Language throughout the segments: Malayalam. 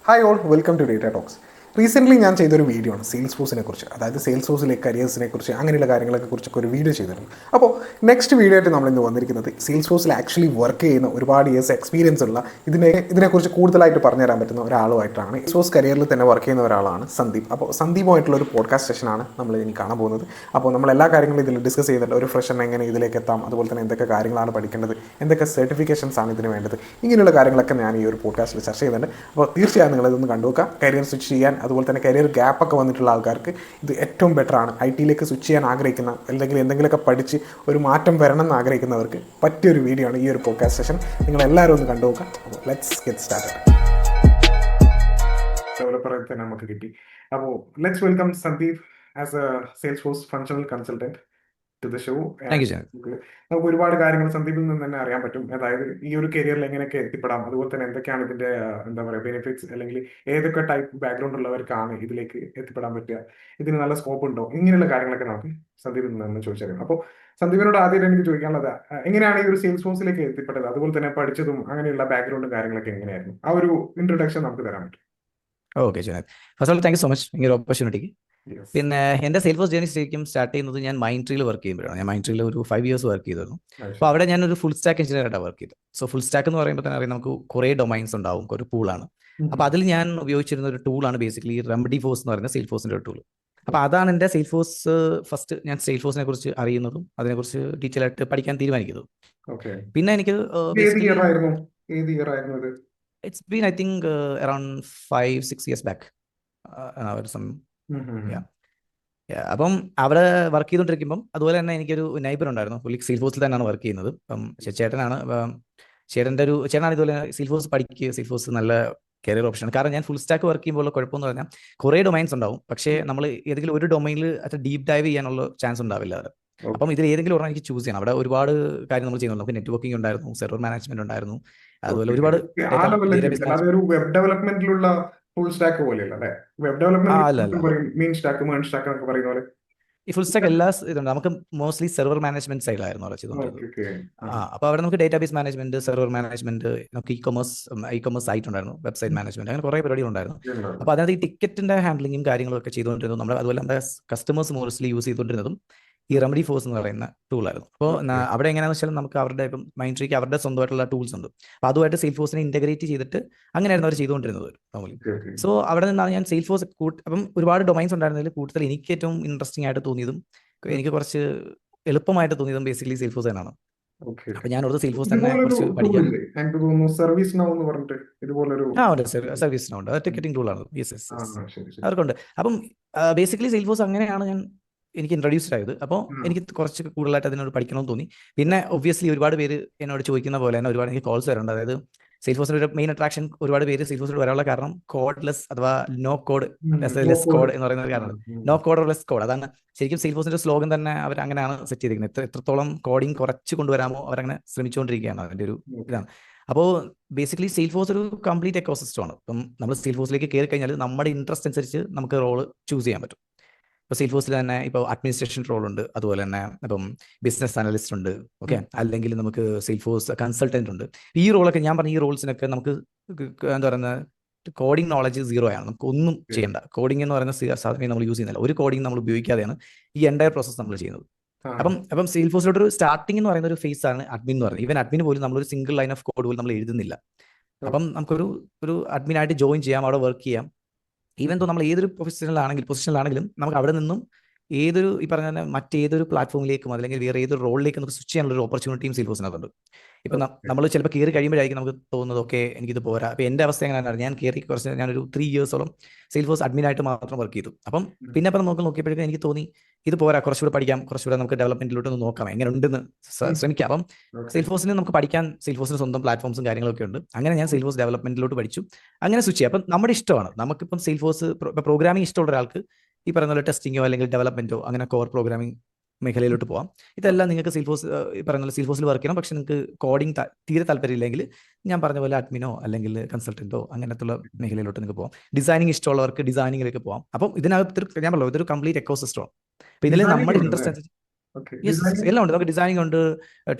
Hi all, welcome to data talks. Recently ഞാൻ ചെയ്തൊരു വീഡിയോ ആണ് സെയിൽസ് ഫോഴ്സിനെ കുറിച്ച്, അതായത് സെയിൽസ് ഫോഴ്സിലെ കരിയേഴ്സിനെ കുറിച്ച്, അങ്ങനെയുള്ള കാര്യങ്ങളൊക്കെ കുറിച്ചൊക്കെ ഒരു വീഡിയോ ചെയ്തിരുന്നു. അപ്പോൾ നെക്സ്റ്റ് വീഡിയോ ആയിട്ട് നമ്മളിന്ന് വന്നിരിക്കുന്നത് സെയിൽസ് ഫോഴ്സിൽ ആക്ച്വലി വർക്ക് ചെയ്യുന്ന ഒരുപാട് ഇയേഴ്സ് എക്സ്പീരിയൻസ് ഉള്ള ഇതിനെക്കുറിച്ച് കൂടുതലായിട്ട് പറഞ്ഞുതരാൻ പറ്റുന്ന ഒരാളുമായിട്ടാണ്. സെയിൽസ് ഫോഴ്സ് കരിയറിൽ തന്നെ വർക്ക് ചെയ്യുന്ന ഒരാളാണ് സന്ദീപ്. അപ്പോൾ സന്ദീപുമായിട്ടുള്ള ഒരു പോഡ്കാസ്റ്റ് സെഷനാണ് നമ്മൾ ഇനി കാണാൻ പോകുന്നത്. അപ്പോൾ നമ്മൾ എല്ലാ കാര്യങ്ങളും ഇതിൽ ഡിസ്കസ് ചെയ്യുന്നുണ്ട്. ഒരു ഫ്രഷറിന് എങ്ങനെ ഇതിലേക്ക് എത്താം, അതുപോലെ തന്നെ എന്തൊക്കെ കാര്യങ്ങളാണ് പഠിക്കേണ്ടത്, എന്തൊക്കെ സർട്ടിഫിക്കേഷൻസ് ആണ് ഇതിന് വേണ്ടത്, ഇങ്ങനെയുള്ള കാര്യങ്ങളൊക്കെ ഞാൻ ഈ ഒരു പോഡ്കാസ്റ്റിൽ ചർച്ച ചെയ്യുന്നുണ്ട്. അപ്പോൾ തീർച്ചയായും നിങ്ങളിതൊന്ന് കണ്ടുവെക്കുക. കരിയർ സ്വിച്ച് ചെയ്യാൻ, അതുപോലെ തന്നെ കരിയർ ഗ്യാപ്പൊക്കെ വന്നിട്ടുള്ള ആൾക്കാർക്ക് ഇത് ഏറ്റവും ബെറ്ററാണ്. ഐ ടിയിലേക്ക് സ്വിച്ച് ചെയ്യാൻ ആഗ്രഹിക്കുന്ന, അല്ലെങ്കിൽ എന്തെങ്കിലുമൊക്കെ പഠിച്ച് ഒരു മാറ്റം വരണം എന്ന് ആഗ്രഹിക്കുന്നവർക്ക് പറ്റിയൊരു വീഡിയോ ആണ് ഈ ഒരു പോഡ്കാസ്റ്റ് സെഷൻ. നിങ്ങളെല്ലാവരും ഒന്ന് കണ്ടുവെക്കുക. അപ്പോൾ ലെറ്റ്സ് ഗെറ്റ് സ്റ്റാർട്ടഡ്. ഡെവലപ്പറെ തന്നെ നമുക്ക് കിട്ടി. അപ്പോൾ let's welcome Sandeep as a Salesforce functional consultant to the show. Thank you, Jan. നമുക്ക് ഒരുപാട് കാര്യങ്ങൾ സന്ദീപിൽ നിന്ന് തന്നെ അറിയാൻ പറ്റും. അതായത് ഈ ഒരു കരിയറിൽ എങ്ങനെയൊക്കെ എത്തിപ്പെടാം, അതുപോലെ തന്നെ എന്തൊക്കെയാണ് ഇതിന്റെ എന്താ പറയുക ബെനിഫിറ്റ്സ്, അല്ലെങ്കിൽ ഏതൊക്കെ ടൈപ്പ് ബാക്ക്ഗ്രൗണ്ട് ഉള്ളവർക്കാണ് ഇതിലേക്ക് എത്തിപ്പെടാൻ പറ്റുക, ഇതിന് നല്ല സ്കോപ്പ് ഉണ്ടോ, ഇങ്ങനെയുള്ള കാര്യങ്ങളൊക്കെ നമുക്ക് സന്ദീപിൽ നിന്ന് ചോദിച്ചറിയാം. അപ്പോൾ സന്ദീപിനോട് ആദ്യം എനിക്ക് ചോദിക്കാനുള്ളത്, എങ്ങനെയാണ് ഈ ഒരു സെയിൽസ് ഫോഴ്സിലേക്ക് എത്തിപ്പെട്ടത്, അതുപോലെ തന്നെ പഠിച്ചതും അങ്ങനെയുള്ള ബാക്ക്ഗ്രൗണ്ടും കാര്യങ്ങളൊക്കെ എങ്ങനെയായിരുന്നു? ആ ഒരു ഇൻട്രൊഡക്ഷൻ നമുക്ക് തരാൻ പറ്റും. Okay, Jan. First all thank you so much ഇങ്ങനെ ഒരു ഓപ്പർച്യൂണിറ്റിക്ക്. പിന്നെ എൻ്റെ സെയിൽസ് ഫോഴ്സ് ജേർണി ശരിക്കും സ്റ്റാർട്ട് ചെയ്യുന്നത് ഞാൻ മൈൻഡ് ട്രീയിൽ വർക്ക് ചെയ്യുമ്പോഴാണ്. ഞാൻ മൈൻഡ് ട്രീയിൽ ഒരു 5 years വർക്ക് ചെയ്തിരുന്നു. അപ്പോൾ അവിടെ ഞാനൊരു ഫുൾ സ്റ്റാക്ക് എഞ്ചിനീയറായിട്ടാണ് വർക്ക് ചെയ്തത്. സോ ഫുൾ സ്റ്റാക്ക് എന്ന് പറയുമ്പോൾ തന്നെ അറിയാം, നമുക്ക് കുറേ ഡൊമൈൻസ് ഉണ്ടാവും, ഒരു പൂളാണ്. അപ്പോൾ അതിൽ ഞാൻ ഉപയോഗിച്ചിരുന്ന ഒരു ടൂളാണ് ബേസിക്കലി റെമഡി ഫോഴ്സ് എന്ന് പറയുന്ന സെയിൽസ് ഫോഴ്സിൻ്റെ ഒരു ടൂൾ. അപ്പോൾ അതാണ് എൻ്റെ സെയിൽസ് ഫോഴ്സ് ഫസ്റ്റ് ഞാൻ സെയിൽസ് ഫോഴ്സിനെ കുറിച്ച് അറിയുന്നതും അതിനെക്കുറിച്ച് ഡീറ്റെയിൽ ആയിട്ട് പഠിക്കാൻ തീരുമാനിക്കുന്നതും. പിന്നെ എനിക്ക് it's been I think around 5-6 years back ഒരു സമയം. അപ്പം അവിടെ വർക്ക് ചെയ്തുകൊണ്ടിരിക്കുമ്പം അതുപോലെ തന്നെ എനിക്കൊരു നൈബർ ഉണ്ടായിരുന്നു. പുള്ളി സെയിൽസ് ഫോഴ്സിൽ തന്നെയാണ് വർക്ക് ചെയ്യുന്നത്. അപ്പം ചേട്ടനാണ് ചേട്ടനാണ് ഇതുപോലെ സെയിൽസ് ഫോഴ്സ് പഠിക്കുക, സെയിൽസ് ഫോഴ്സ് നല്ല കരിയർ ഓപ്ഷനാണ്. കാരണം ഞാൻ ഫുൾ സ്റ്റാക്ക് വർക്ക് ചെയ്യുമ്പോൾ കുഴപ്പമെന്ന് പറഞ്ഞാൽ കുറേ ഡൊമൈൻസ് ഉണ്ടാവും, പക്ഷേ നമ്മൾ ഏതെങ്കിലും ഒരു ഡൊമൈനിൽ അത് ഡീപ്പ് ഡൈവ് ചെയ്യാനുള്ള ചാൻസ് ഉണ്ടാവില്ല അവിടെ. അപ്പം ഇതിൽ ഏതെങ്കിലും ഒരെണ്ണം എനിക്ക് ചൂസ് ചെയ്യണം. അവിടെ ഒരുപാട് കാര്യം നമ്മൾ ചെയ്യുന്നുണ്ട്. നമുക്ക് നെറ്റ്വർക്കിംഗ് ഉണ്ടായിരുന്നു, സെർവർ മാനേജ്മെന്റ് ഉണ്ടായിരുന്നു, അതുപോലെ ഒരുപാട് വെബ് ഡെവലപ്മെന്റിലുള്ള ഫുൾ സ്റ്റാക്ക് പോലെയല്ല അല്ലേ? വെബ് ഡെവലപ്മെന്റ് ഈ ഫുൾ സ്റ്റാക്ക് എല്ലാ ഇതുണ്ട്. നമുക്ക് മോസ്റ്റ്ലി സെർവർ മാനേജ്മെന്റ് സൈഡിലായിരുന്നു അവിടെ ചെയ്തുകൊണ്ടിരുന്നത്. അപ്പോൾ അവിടെ നമുക്ക് ഡേറ്റാബേസ് മാനേജ്മെന്റ്, സെർവർ മാനേജ്മെന്റ്, നമുക്ക് ഇ കൊമേഴ്സ് സൈറ്റ് ഉണ്ടായിരുന്നു, വെബ്സൈറ്റ് മാനേജ്മെന്റ്, അങ്ങനെ കുറേ പരിപാടികൾ ഉണ്ടായിരുന്നു. അപ്പോൾ അതിനകത്ത് ഈ ടിക്കറ്റിന്റെ ഹാൻഡ്ലിങ്ങും കാര്യങ്ങളും ഒക്കെ ചെയ്തുകൊണ്ടിരുന്നു നമ്മൾ. അതുപോലെ നമ്മുടെ കസ്റ്റമേഴ്സ് മോസ്റ്റ്ലി യൂസ് ചെയ്തുകൊണ്ടിരുന്നതും ഈ റെമഡി ഫോഴ്സ് എന്ന് പറയുന്ന ടൂളായിരുന്നു. അപ്പോൾ അവിടെ എങ്ങനെയാണെന്ന് വെച്ചാൽ നമുക്ക് അവരുടെ ഇപ്പം മൈൻഡ് ട്രീക്ക് അവരുടെ സ്വന്തമായിട്ടുള്ള ടൂൾസ് ഉണ്ട്. അപ്പോൾ അതുമായിട്ട് സെയിൽസ് ഫോഴ്സിനെ ഇന്റഗ്രേറ്റ് ചെയ്തിട്ട് അങ്ങനെയായിരുന്നു അവർ ചെയ്തുകൊണ്ടിരുന്നത് നോർമലി. സോ അവിടെ നിന്നാണ് ഞാൻ സെയിൽസ് ഫോഴ്സ് അപ്പം ഒരുപാട് ഡൊമൈൻസ് ഉണ്ടായിരുന്നതിൽ കൂടുതൽ എനിക്ക് ഏറ്റവും ഇൻട്രസ്റ്റിംഗ് ആയിട്ട് തോന്നിയതും എനിക്ക് കുറച്ച് എളുപ്പമായിട്ട് തോന്നിയതും ബേസിക്കലി സെയിൽസ് ഫോഴ്സ് തന്നെയാണ്. അപ്പൊ ഞാൻ ഒരു സെയിൽസ് ഫോഴ്സ് തന്നെ കുറച്ച് പഠിക്കാൻ സർവീസ് നൗ ഉണ്ട്, ടിക്കറ്റിംഗ് ടൂളാണ്. അവർക്കുണ്ട്. അപ്പം ബേസിക്കലി സെയിൽസ് ഫോഴ്സ് അങ്ങനെയാണ് എനിക്ക് ഇൻട്രൊഡ്യൂസ്ഡ് ആയത്. അപ്പോൾ എനിക്ക് കുറച്ച് കൂടുതലായിട്ട് അതിനോട് പഠിക്കണമെന്ന് തോന്നി. പിന്നെ ഒബ്വിയസ്ലി ഒരുപാട് പേര് എന്നോട് ചോദിക്കുന്ന പോലെ തന്നെ ഒരുപാട് എനിക്ക് കോൾസ് വരുന്നുണ്ട്. അതായത് സെയിൽസ് ഫോഴ്സിന്റെ ഒരു മെയിൻ അട്രാക്ഷൻ, ഒരുപാട് പേര് സെയിൽസ് ഫോഴ്സിൽ വരാനുള്ള കാരണം കോഡ്ലെസ് അഥവാ നോ കോഡ് ലെസ് കോഡ് എന്ന് പറയുന്ന ഒരു കാരണം. No code or less code, അതാണ് ശരിക്കും സെയിൽസ് ഫോഴ്സിന്റെ സ്ലോഗൻ തന്നെ. അവർ അങ്ങനെയാണ് സെറ്റ് ചെയ്തിരിക്കുന്നത്. എത്രത്തോളം കോഡിങ് കുറച്ച് കൊണ്ടുവരാമോ അവരങ്ങനെ ശ്രമിച്ചുകൊണ്ടിരിക്കുകയാണ്. അതിന്റെ ഒരു ഇതാണ്. അപ്പോൾ ബേസിക്കലി സെയിൽസ് ഫോഴ്സ് ഒരു കംപ്ലീറ്റ് എക്കോസിസ്റ്റം ആണ്. ഇപ്പം നമ്മൾ സെയിൽസ് ഫോഴ്സിലേക്ക് കയറി കഴിഞ്ഞാൽ നമ്മുടെ ഇൻട്രസ്റ്റ് അനുസരിച്ച് നമുക്ക് റോള് ചൂസ് ചെയ്യാൻ പറ്റും. ഇപ്പോൾ സെയിൽസ് ഫോഴ്സിൽ തന്നെ ഇപ്പോൾ അഡ്മിനിസ്ട്രേഷൻ റോൾ ഉണ്ട്, അതുപോലെ തന്നെ ഇപ്പം ബിസിനസ് അനലിസ്റ്റ് ഉണ്ട്, ഓക്കെ, അല്ലെങ്കിൽ നമുക്ക് സെയിൽസ് ഫോഴ്സ് കൺസൾട്ടന്റ് ഉണ്ട്. ഈ റോളൊക്കെ ഞാൻ പറഞ്ഞ ഈ റോൾസിനൊക്കെ നമുക്ക് എന്താ പറയുന്നത് കോഡിംഗ് നോളജ് 0 ആണ്. നമുക്ക് ഒന്നും ചെയ്യേണ്ട. കോഡിംഗ് എന്ന് പറയുന്ന സാധനം നമ്മൾ യൂസ് ചെയ്യുന്നില്ല. ഒരു കോഡിംഗ് നമ്മൾ ഉപയോഗിക്കാതെയാണ് ഈ എൻ്റയർ പ്രോസസ് നമ്മൾ ചെയ്യുന്നത്. അപ്പം സെയിൽസ് ഫോഴ്സിലോട്ട് ഒരു സ്റ്റാർട്ടിംഗ് എന്ന് പറയുന്ന ഒരു ഫേസ് ആണ് അഡ്മിൻ എന്ന് പറയുന്നത്. ഈവൻ അഡ്മിന് പോലും നമ്മളൊരു സിംഗിൾ ലൈൻ ഓഫ് കോഡ് പോലും നമ്മൾ എഴുതുന്നില്ല. അപ്പം നമുക്കൊരു അഡ്മിനായിട്ട് ജോയിൻ ചെയ്യാം, അവിടെ വർക്ക് ചെയ്യാം. ഈവൻ തോ നമ്മൾ ഏതൊരു പൊസിഷനിലാണെങ്കിലും നമുക്ക് അവിടെ നിന്നും ഏതൊരു ഈ പറഞ്ഞ തന്നെ മറ്റേതൊരു പ്ലാറ്റ്ഫോമിലേക്കും അല്ലെങ്കിൽ വേറെ ഏതൊരു റോളിലേക്കും നമുക്ക് സ്വിച്ച് ചെയ്യാനുള്ള ഒരു ഓപ്പർച്യൂണിറ്റിയും സെയിൽസ് ഫോഴ്സിനകത്തുണ്ട്. ഇപ്പം നമ്മൾ ചിലപ്പോൾ കയറി കഴിയുമ്പോഴായിരിക്കും നമുക്ക് തോന്നുന്നത് ഓക്കെ എനിക്കിത് പോരാ. അപ്പോൾ എൻ്റെ അവസ്ഥ എങ്ങനെയാണ്, ഞാൻ കയറി ഞാനൊരു 3 years സെയിൽസ് ഫോഴ്സ് അഡ്മിനായിട്ട് മാത്രം വർക്ക് ചെയ്തു. അപ്പം പിന്നെ അപ്പം നോക്കിയപ്പോഴേക്കും എനിക്ക് തോന്നി ഇത് പോരാ, കുറച്ചുകൂടെ പഠിക്കാം, കുറച്ചുകൂടെ നമുക്ക് ഡെവലപ്മെന്റിലോട്ട് ഒന്ന് നോക്കാം, എങ്ങനെ ഉണ്ടെന്ന് ശ്രമിക്കാം. അപ്പം സെയിൽസ് ഫോഴ്സിന് നമുക്ക് പഠിക്കാൻ സെയിൽസ് ഫോഴ്സിന് സ്വന്തം പ്ലാറ്റ്ഫോംസും കാര്യങ്ങളൊക്കെ ഉണ്ട്. അങ്ങനെ ഞാൻ സെയിൽസ് ഫോഴ്സ് ഡെവലപ്മെന്റിലോട്ട് പഠിച്ചു. അങ്ങനെ സ്വിച്ച് ചെയ്യാം. അപ്പം നമ്മുടെ ഇഷ്ടമാണ്. നമുക്കിപ്പം സെയിൽസ് ഫോഴ്സ് പ്രോഗ്രാമിംഗ് ഇഷ്ടമുള്ള ഒരാൾക്ക് ഈ പറയുന്ന പോലെ ടെസ്റ്റിങ്ങോ അല്ലെങ്കിൽ ഡെവലപ്മെന്റോ അങ്ങനെ കോർ പ്രോഗ്രാമിംഗ് മേഖലയിലോട്ട് പോകാം. ഇതെല്ലാം നിങ്ങൾക്ക് സെയിൽസ് ഫോഴ്സ് ഈ പറയുന്ന സെയിൽസ് ഫോഴ്സിൽ വർക്ക് ചെയ്യണം. പക്ഷെ നിങ്ങൾക്ക് കോഡിംഗ് തീരെ താല്പര്യമില്ലെങ്കിൽ ഞാൻ പറഞ്ഞ പോലെ അഡ്മിനോ അല്ലെങ്കിൽ കൺസൾട്ടന്റോ അങ്ങനത്തുള്ള മേഖലയിലോട്ട് നിങ്ങൾക്ക് പോകാം. ഡിസൈനിങ് ഇഷ്ടമുള്ളവർക്ക് ഡിസൈനിങ്ങിലേക്ക് പോകാം. അപ്പം ഇതിനകത്ത് ഞാൻ പറഞ്ഞു ഇതൊരു കംപ്ലീറ്റ് എക്കോസിസ്റ്റം ആണ്. അപ്പൊ ഇതിൽ നമ്മുടെ ഇൻട്രസ്റ്റ് അനുസരിച്ച് ഓക്കെ. Yes yes designing. എല്ലാം ഉണ്ട്. നമുക്ക് ഡിസൈനിങ് ഉണ്ട്,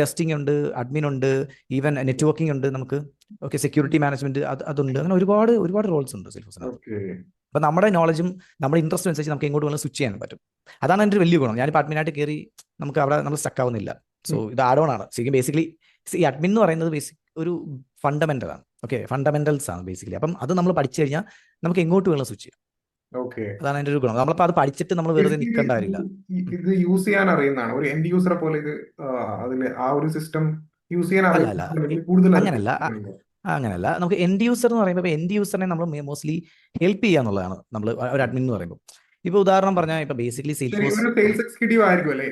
ടെസ്റ്റിംഗ് ഉണ്ട്, അഡ്മിൻ ഉണ്ട്, ഈവൻ നെറ്റ്വർക്കിംഗ് ഉണ്ട് നമുക്ക്. ഓക്കെ, സെക്യൂരിറ്റി മാനേജ്മെന്റ് അതുണ്ട്. അങ്ങനെ ഒരുപാട് ഒരുപാട് റോൾസ് ഉണ്ട് സെയിൽഫോഴ്സിനകത്ത്. ഓക്കെ. അപ്പം നമ്മുടെ നോളജും നമ്മുടെ ഇൻട്രസ്റ്റ് അനുസരിച്ച് നമുക്ക് എങ്ങോട്ട് വേണമെങ്കിലും സ്വിച്ച് ചെയ്യാൻ പറ്റും. അതാണ് എൻ്റെ ഒരു വലിയ ഗുണം. ഞാനിപ്പോൾ അഡ്മിനായിട്ട് കയറി നമുക്ക് അവിടെ നമ്മൾ സ്റ്റക്ക് ആവുന്നില്ല. സോ ഇത് ആഡ് ഓൺ ആണ് ശരിക്കും. ബേസിക്കലി ഈ അഡ്മിൻ എന്ന് പറയുന്നത് ഒരു ഫണ്ടമെന്റൽ ആണ്. ഓക്കെ, ഫണ്ടമെന്റൽസ് ആണ് ബേസിക്കലി. അപ്പം അത് നമ്മൾ പഠിച്ചു കഴിഞ്ഞാൽ നമുക്ക് എങ്ങോട്ട് വേണമെങ്കിലും സ്വിച്ച് ചെയ്യാം. ഓക്കെ. അതാണ് എൻ്റെ ഒരു ഗുണം. നമ്മളിപ്പോൾ അത് പഠിച്ചിട്ട് നമ്മൾ വെറുതെ നിൽക്കേണ്ട കാര്യമില്ല. ഇത് യൂസ് ചെയ്യാൻ അറിയുന്നതാണ് ഒരു എൻഡ് യൂസറെ പോലെ. ഇത് അതില് ആ ഒരു സിസ്റ്റം യൂസ് ചെയ്യാൻ അല്ല അല്ല അറിയുന്ന കൂടുതൽ അങ്ങനല്ല അങ്ങനല്ല. നമുക്ക് എൻഡ് യൂസർ എന്ന് പറയുമ്പോൾ എൻഡ് യൂസറിനെ നമ്മൾ മോസ്റ്റ്ലി ഹെൽപ്പ് ചെയ്യുക എന്നുള്ളതാണ് നമ്മൾ ഒരു അഡ്മിൻ എന്ന് പറയുമ്പോൾ. ഇപ്പോൾ ഉദാഹരണം പറഞ്ഞാൽ ഇപ്പോൾ ബേസിക്കലി സെയിൽഫോഴ്സ് സെയിൽസ് എക്സിക്യൂട്ടീവ് ആയിരിക്കും അല്ലേ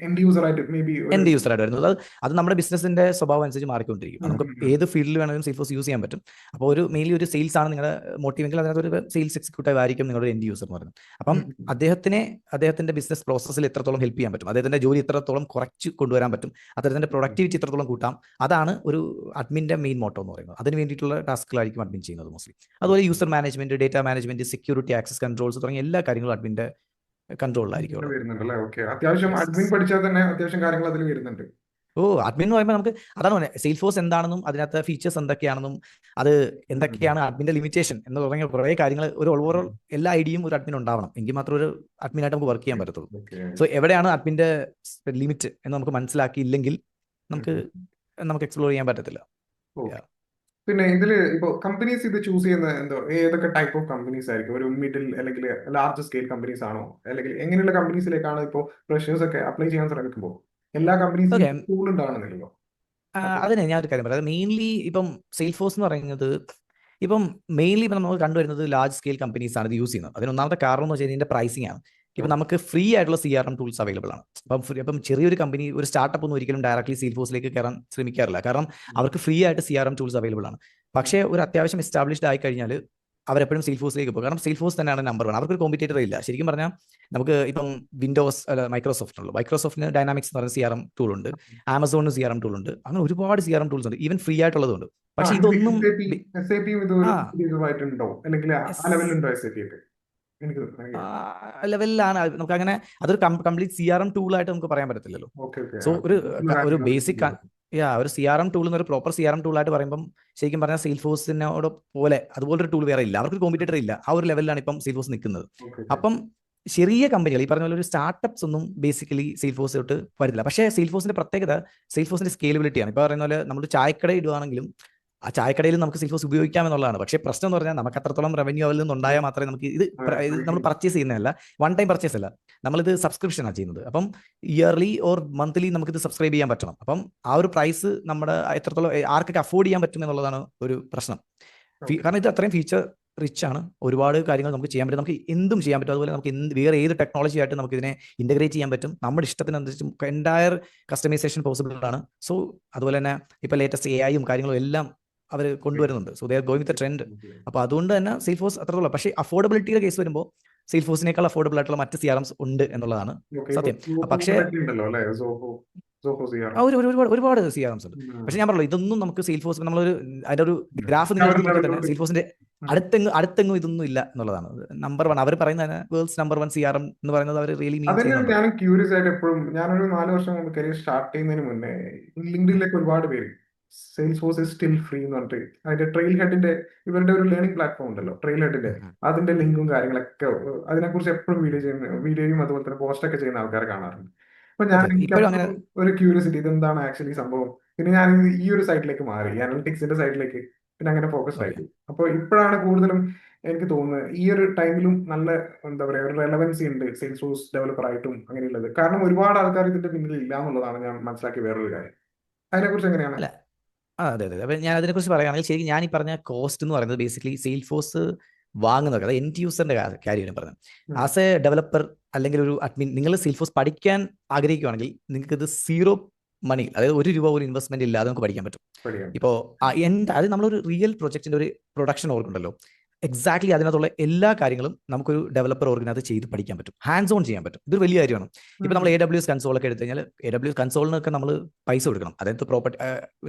എൻഡ് യൂസർ ആയിട്ട് മേ ബി എൻഡ് യൂസർ ആയിട്ട് വരുന്നത്. അത് നമ്മുടെ ബിസിനസിന്റെ സ്വഭാവം അനുസരിച്ച് മാറിക്കൊണ്ടിരിക്കും. നമുക്ക് ഏത് ഫീൽഡിൽ വേണമെങ്കിലും സെയിൽഫോഴ്സ് യൂസ് ചെയ്യാൻ പറ്റും. അപ്പോൾ ഒരു മെയിൻലി ഒരു സെയിൽസ് ആണ് നിങ്ങളുടെ മോട്ടീവെങ്കിൽ അതിനകത്ത് ഒരു സെയിൽസ് എക്സിക്യൂട്ടീവ് ആയിരിക്കും നിങ്ങളുടെ എൻഡ് യൂസർ എന്ന് പറയുന്നത്. അപ്പം അദ്ദേഹത്തിന്റെ ബിസിനസ് പ്രോസസ്സിൽ എത്രത്തോളം ഹെൽപ്പ് ചെയ്യാൻ പറ്റും, അദ്ദേഹത്തിന്റെ ജോലി എത്രത്തോളം കുറച്ച് കൊണ്ടുവരാൻ പറ്റും, അദ്ദേഹത്തിന്റെ പ്രൊഡക്ടിവിറ്റി എത്രത്തോളം കൂട്ടാം, അതാണ് ഒരു അഡ്മിന്റെ മെയിൻ മോട്ടോ എന്ന് പറയുന്നത്. അതിന് വേണ്ടിയിട്ടുള്ള ടാസ്കുകളായിരിക്കും അഡ്മിൻ ചെയ്യുന്നത് മോസ്റ്റ്ലി. അതുപോലെ user management, data management, security, access controls തുടങ്ങിയ എല്ലാ കാര്യങ്ങളും അഡ്മിന്റെ കൺട്രോളിലായിരിക്കും. വരുന്നുണ്ടല്ലേ? ഓക്കെ. അത്യാവശ്യം അഡ്മിൻ പഠിച്ചാൽ തന്നെ അത്യാവശ്യം കാര്യങ്ങൾ അതിൽ വരുന്നുണ്ട്. അഡ്മിൻ എന്ന് പറയുമ്പോൾ നമുക്ക് അതാണ് സെയിൽഫോഴ്സ് എന്താണെന്നും അതിനകത്ത് ഫീച്ചേഴ്സ് എന്തൊക്കെയാണെന്നും അത് എന്തൊക്കെയാണ് അഡ്മിന്റെ ലിമിറ്റേഷൻ എന്ന് തുടങ്ങിയ കുറേ കാര്യങ്ങൾ ഒരു ഓവറോൾ എല്ലാ ഐഡിയയും ഒരു അഡ്മിൻ ഉണ്ടാവണം. എങ്കിൽ മാത്രം ഒരു അഡ്മിനായിട്ട് നമുക്ക് വർക്ക് ചെയ്യാൻ പറ്റത്തുള്ളൂ. സോ എവിടെയാണ് അഡ്മിന്റെ ലിമിറ്റ് എന്ന് നമുക്ക് മനസ്സിലാക്കിയില്ലെങ്കിൽ നമുക്ക് എക്സ്പ്ലോർ ചെയ്യാൻ പറ്റത്തില്ല. പിന്നെ ഇതില് ഇപ്പൊ കമ്പനീസ് ഇത് ചൂസ് ചെയ്യുന്ന എന്തോ ഏതൊക്കെ ടൈപ്പ് ഓഫ് കമ്പനീസ് ആയിരിക്കും? ഒരു മിഡിൽ അല്ലെങ്കിൽ ലാർജ് സ്കെയിൽ കമ്പനീസ് ആണോ, അല്ലെങ്കിൽ എങ്ങനെയുള്ള കമ്പനീസിലേക്കാണ് ഇപ്പോൾ ഫ്രഷേഴ്സ് ഒക്കെ അപ്ലൈ ചെയ്യാൻ ശ്രമിക്കുമ്പോൾ എല്ലാ കമ്പനീസും ടൂൾ ഉണ്ടാവണമെന്നില്ലല്ലോ? അതിനെ ഞാൻ ഒരു കാര്യം പറയാം. മെയിൻലി ഇപ്പം സെയിൽഫോഴ്സ് എന്ന് പറയുന്നത് ഇപ്പം മെയിൻലി ഇപ്പം നമുക്ക് കണ്ടുവരുന്നത് ലാർജ് സ്കെയിൽ കമ്പനീസ് ആണ് ഇത് യൂസ് ചെയ്യുന്നത്. അതിന് ഒന്നാമത്തെ കാരണം എന്ന് വെച്ചാൽ ഇതിന്റെ പ്രൈസിംഗ് ആണ്. ഇപ്പം നമുക്ക് ഫ്രീ ആയിട്ടുള്ള CRM ടൂൾസ് അവൈലബിൾ ആണ്. അപ്പം ചെറിയൊരു കമ്പനി, ഒരു സ്റ്റാർട്ടപ്പ് ഒന്നും ഒരിക്കലും ഡയറക്ട്ലി സെയിൽഫോഴ്സിലേക്ക് കയറാൻ ശ്രമിക്കാറില്ല. കാരണം അവർക്ക് ഫ്രീ ആയിട്ട് CRM ടൂൾസ് അവൈലബിൾ ആണ്. പക്ഷേ ഒരു അത്യാവശ്യം എസ്റ്റാബ്ലിഷ്ഡ് ആയി കഴിഞ്ഞാൽ അവരെപ്പോഴും സെയിൽഫോഴ്സിലേക്ക് പോകും. കാരണം സെയിൽഫോഴ്സ് തന്നെയാണ് നമ്പർ 1. അവർക്കൊരു കോമ്പറ്റേറ്റർ ഇല്ല. ശരിക്കും പറഞ്ഞാൽ നമുക്ക് ഇപ്പം വിൻഡോസ് അല്ല മൈക്രോസോഫ്റ്റ് ഉള്ളൂ. മൈക്രോസോഫ്റ്റിന് ഡൈനാമിക്സ് എന്ന് പറയുന്ന CRM ടൂൾ ഉണ്ട്, ആമസോണിന് CRM ടൂൾ ഉണ്ട്, അങ്ങനെ ഒരുപാട് CRM ടൂൾസ് ഉണ്ട്, ഈവൻ ഫ്രീ ആയിട്ടുള്ളതുണ്ട്. പക്ഷെ ഇതൊന്നും ലെവലിലാണ്. നമുക്ക് അങ്ങനെ അതൊരു കംപ്ലീറ്റ് CRM ടൂളായിട്ട് നമുക്ക് പറയാൻ പറ്റത്തില്ലല്ലോ. സോ ഒരു ബേസിക് ഒരു CRM ടൂൾ എന്നൊരു പ്രോപ്പർ CRM ടൂളായിട്ട് പറയുമ്പോൾ ശരിക്കും പറഞ്ഞാൽ സെയിൽഫോഴ്സിനോട് പോലെ അതുപോലൊരു ടൂൾ വേറെ ഇല്ല. അവർക്ക് കോമ്പറ്റേറ്റർ ഇല്ല. ആ ഒരു ലെവലിലാണ് ഇപ്പം സെയിൽഫോഴ്സ് നിൽക്കുന്നത്. അപ്പം ചെറിയ കമ്പനികൾ, ഈ പറഞ്ഞ പോലെ ഒരു സ്റ്റാർട്ടപ്സ് ഒന്നും ബേസിക്കലി സെയിൽഫോഴ്സ് തൊട്ട് വരില്ല. പക്ഷേ സെയിൽഫോഴ്സിന്റെ പ്രത്യേകത സെയിൽഫോഴ്സിന്റെ സ്കെയിലബിലിറ്റിയാണ്. ഇപ്പോൾ പറയുന്ന പോലെ നമ്മൾ ചായക്കട ഇടുവാണെങ്കിലും ആ ചായക്കടയിൽ നമുക്ക് സെയിൽഫോഴ്സ് ഉപയോഗിക്കാം എന്നുള്ളതാണ്. പക്ഷേ പ്രശ്നം എന്ന് പറഞ്ഞാൽ നമുക്ക് അത്രത്തോളം റവന്യൂ അതിൽ നിന്ന് ഉണ്ടായാൽ മാത്രമേ നമുക്ക് ഇത് നമ്മൾ പർച്ചേസ് ചെയ്യുന്നതല്ല, വൺ ടൈം പർച്ചേസ് അല്ല, നമ്മളിത് സബ്സ്ക്രിപ്ഷനാണ് ചെയ്യുന്നത്. അപ്പം ഇയർലി ഓർ മന്ത്ലി നമുക്കിത് സബ്സ്ക്രൈബ് ചെയ്യാൻ പറ്റണം. അപ്പം ആ ഒരു പ്രൈസ് നമ്മുടെ എത്രത്തോളം ആർക്കൊക്കെ അഫോർഡ് ചെയ്യാൻ പറ്റും എന്നുള്ളതാണ് ഒരു പ്രശ്നം. കാരണം ഇത് അത്രയും ഫീച്ചർ റിച്ച് ആണ്. ഒരുപാട് കാര്യങ്ങൾ നമുക്ക് ചെയ്യാൻ പറ്റും. നമുക്ക് എന്തും ചെയ്യാൻ പറ്റും. അതുപോലെ നമുക്ക് വേറെ ഏത് ടെക്നോളജി ആയിട്ട് നമുക്ക് ഇതിനെ ഇന്റഗ്രേറ്റ് ചെയ്യാൻ പറ്റും. നമ്മുടെ ഇഷ്ടത്തിനനുസരിച്ച് എൻറ്റയർ കസ്റ്റമൈസേഷൻ പോസിബിൾ ആണ്. സോ അതുപോലെ തന്നെ ഇപ്പോൾ ലേറ്റസ്റ്റ് AI കാര്യങ്ങളും എല്ലാം അവർ കൊണ്ടുവരുന്നുണ്ട്. So they are going with trend. അപ്പോൾ അതുകൊണ്ട് തന്നെ സെയിൽഫോഴ്സ് അത്രത്തോളം. പക്ഷേ അഫോർഡബിലിറ്റിയുടെ കേസ് വരുമ്പോൾ സെയിൽഫോഴ്സിനേക്കാൾ അഫോർഡബിൾ ആയിട്ടുള്ള മറ്റ് CRMs ഉണ്ട് എന്നുള്ളതാണ് സത്യം. പക്ഷേ ഒരുപാട് CRMs ഉണ്ട്. പക്ഷെ ഞാൻ പറഞ്ഞു ഇതൊന്നും നമുക്ക് സെയിൽഫോഴ്സ് നമ്മളൊരു അതിന്റെ ഒരു ഗ്രാഫ് നിങ്ങൾ നോക്കിയാൽ തന്നെ സെയിൽഫോഴ്സിന്റെ അടുത്തെങ്ങും ഇതൊന്നും ഇല്ല എന്നുള്ളതാണ്. നമ്പർ 1 അവർ പറയുന്നത് വേൾഡ്സ് നമ്പർ 1 CRM എന്ന് പറയുന്നത് അവർ റിയലി മീൻ ചെയ്യുന്നുണ്ട്. ഞാൻ ക്യൂരിയസ് ആയിട്ട് എപ്പോഴും ഞാനൊരു 4 വർഷം മുമ്പ് കരിയർ സ്റ്റാർട്ട് ചെയ്യുന്നതിന് മുന്നേ ലിങ്ക്ഡിനിലേക്ക് ഒരുപാട് പേര് സെയിൽസ്ഫോഴ്സ് ഇസ് സ്റ്റിൽ ഫ്രീ എന്ന് പറഞ്ഞിട്ട് അതിന്റെ ട്രെയിൽ ഹെഡിന്റെ ഇവരുടെ ഒരു ലേണിംഗ് പ്ലാറ്റ്ഫോം ഉണ്ടല്ലോ ട്രെയിൽ ഹെഡിന്റെ, അതിന്റെ ലിങ്കും കാര്യങ്ങളൊക്കെ അതിനെക്കുറിച്ച് എപ്പോഴും വീഡിയോയും അതുപോലെ തന്നെ പോസ്റ്റ് ഒക്കെ ചെയ്യുന്ന ആൾക്കാരെ കാണാറുണ്ട്. അപ്പൊ ഞാൻ ഒരു ക്യൂരിയോസിറ്റി ഇതെന്താണ് ആക്ച്വലി സംഭവം. പിന്നെ ഞാൻ ഈ ഒരു സൈഡിലേക്ക് മാറി, അനലിറ്റിക്സിന്റെ സൈഡിലേക്ക് പിന്നെ അങ്ങനെ ഫോക്കസ് ആയി. അപ്പോൾ ഇപ്പോഴാണ് കൂടുതലും എനിക്ക് തോന്നുന്നത് ഈ ഒരു ടൈമിലും നല്ല എന്താ പറയാ ഒരു റെലവൻസി ഉണ്ട് സെയിൽസ്ഫോഴ്സ് ഡെവലപ്പർ ആയിട്ടും അങ്ങനെയുള്ളത്. കാരണം ഒരുപാട് ആൾക്കാർ ഇതിന്റെ പിന്നിൽ ഇല്ല എന്നുള്ളതാണ് ഞാൻ മനസ്സിലാക്കിയ വേറൊരു കാര്യം. അതിനെക്കുറിച്ച് എങ്ങനെയാണ്? അതെ. അപ്പം ഞാൻ അതിനെക്കുറിച്ച് പറയുകയാണെങ്കിൽ ശരിക്കും ഞാൻ ഈ പറഞ്ഞ കോസ്റ്റ് എന്ന് പറയുന്നത് ബേസിക്കലി സെയിൽഫോഴ്സ് വാങ്ങുന്നത്, അത് എൻഡ് യൂസറിന്റെ കാര്യമാണ് പറഞ്ഞത്. ആസ് എ ഡെവലപ്പർ അല്ലെങ്കിൽ ഒരു അഡ്മിൻ നിങ്ങൾ സെയിൽഫോഴ്സ് പഠിക്കാൻ ആഗ്രഹിക്കുകയാണെങ്കിൽ നിങ്ങൾക്ക് ഇത് 0 മണി, അതായത് ₹1 ഒരു ഇൻവെസ്റ്റ്മെന്റ് ഇല്ലാതെ നമുക്ക് പഠിക്കാൻ പറ്റും. ഇപ്പോൾ അത് നമ്മളൊരു റിയൽ പ്രൊജക്ടിന്റെ ഒരു പ്രൊഡക്ഷൻ ഓർക്കുണ്ടല്ലോ, എക്സാക്ട്ലി അതിനകത്തുള്ള എല്ലാ കാര്യങ്ങളും നമുക്കൊരു ഡെവലപ്പർ ഓർഗിനകത്ത് ചെയ്ത് പഠിക്കാൻ പറ്റും, ഹാൻഡ്സ് ഓൺ ചെയ്യാൻ പറ്റും. ഇതൊരു വലിയ കാര്യമാണ്. ഇപ്പോൾ നമ്മൾ AWS കൺസോളൊക്കെ എടുത്തു കഴിഞ്ഞാൽ AWS കൺസോളിനൊക്കെ നമ്മൾ പൈസ കൊടുക്കണം. അതായത് പ്രോപ്പർട്ടി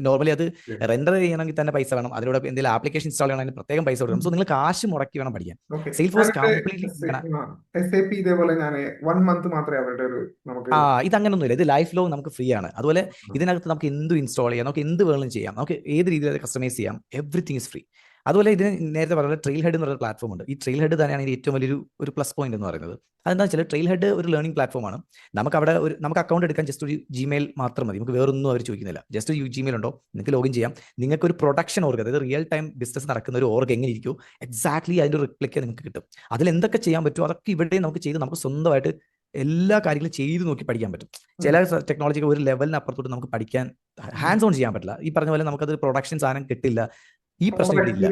നോർമലി അത് റെൻഡർ ചെയ്യണമെങ്കിൽ തന്നെ പൈസ വേണം, അതിലൂടെ എന്തെങ്കിലും ആപ്ലിക്കേഷൻ ഇൻസ്റ്റാൾ ചെയ്യണമെങ്കിൽ പ്രത്യേകം പൈസ കൊടുക്കണം. സോ നിങ്ങൾ കാശ് മുടക്കി വേണം പഠിക്കാൻ. സെയിൽഫോഴ്സ് കംപ്ലീറ്റ്ലി ഇതേപോലെ ഞാൻ 1 മന്ത് മാത്രമേ അവരുടെ ഒരു നമുക്ക് ഇത് അങ്ങനൊന്നുമില്ല. ഇത് ലൈഫ് ലോങ് നമുക്ക് ഫ്രീ ആണ്. അതുപോലെ ഇതിനകത്ത് നമുക്ക് എന്തും ഇൻസ്റ്റാൾ ചെയ്യാം, നമുക്ക് എന്ത് വേണമെങ്കിലും ചെയ്യാം, നമുക്ക് ഏത് രീതിയിൽ കസ്റ്റമൈസ് ചെയ്യാം, എവറിത്തിങ് ഇസ് ഫ്രീ. അതുപോലെ ഇതിന് നേരത്തെ പറഞ്ഞ ട്രെയിൽ ഹെഡ് എന്ന് പറയുന്ന പ്ലാറ്റ്ഫോം ഉണ്ട്. ഈ ട്രെയിൽ ഹെഡ് തന്നെയാണ് ഇതിന്റെ ഏറ്റവും വലിയൊരു പ്ലസ് പോയിന്റ് എന്ന് പറയുന്നത്. അതെന്താ വെച്ചാൽ ട്രെയിൽ ഹെഡ് ഒരു ലേണിംഗ് പ്ലാറ്റ്ഫോമാണ്. നമുക്ക് അവിടെ നമുക്ക് അക്കൗണ്ട് എടുക്കാൻ ജസ്റ്റ് ഒരു ജിമെയിൽ മാത്രം മതി. നമുക്ക് വേറൊന്നും അവർ ചോദിക്കുന്നില്ല. ജസ്റ്റ് ഒരു ജിമെയിൽ ഉണ്ടോ, നിങ്ങൾക്ക് ലോഗിൻ ചെയ്യാം. നിങ്ങൾക്ക് ഒരു പ്രൊഡക്ഷൻ ഓർഗ്, അതായത് റിയൽ ടൈം ബിസിനസ് നടക്കുന്ന ഒരു ഓർഗ് എങ്ങനെ ഇരിക്കും എക്സാക്ട്ലി അതിൻ്റെ റിപ്ലിക്ക് നിങ്ങൾക്ക് കിട്ടും. അതിൽ എന്തൊക്കെ ചെയ്യാൻ പറ്റുമോ അതൊക്കെ ഇവിടെ നമുക്ക് ചെയ്ത് നമുക്ക് സ്വന്തമായിട്ട് എല്ലാ കാര്യങ്ങളും ചെയ്ത് നോക്കി പഠിക്കാൻ പറ്റും. ചില ടെക്നോളജിക്ക് ഒരു ലെവലിന് അപ്പുറത്തോട്ട് നമുക്ക് പഠിക്കാൻ ഹാൻഡ്സ് ഓൺ ചെയ്യാൻ പറ്റില്ല. ഈ പറഞ്ഞ പോലെ നമുക്കത് പ്രൊഡക്ഷൻ സാധനം കിട്ടില്ല. ഈ പ്രശ്നം ഇവിടെ ഇല്ല.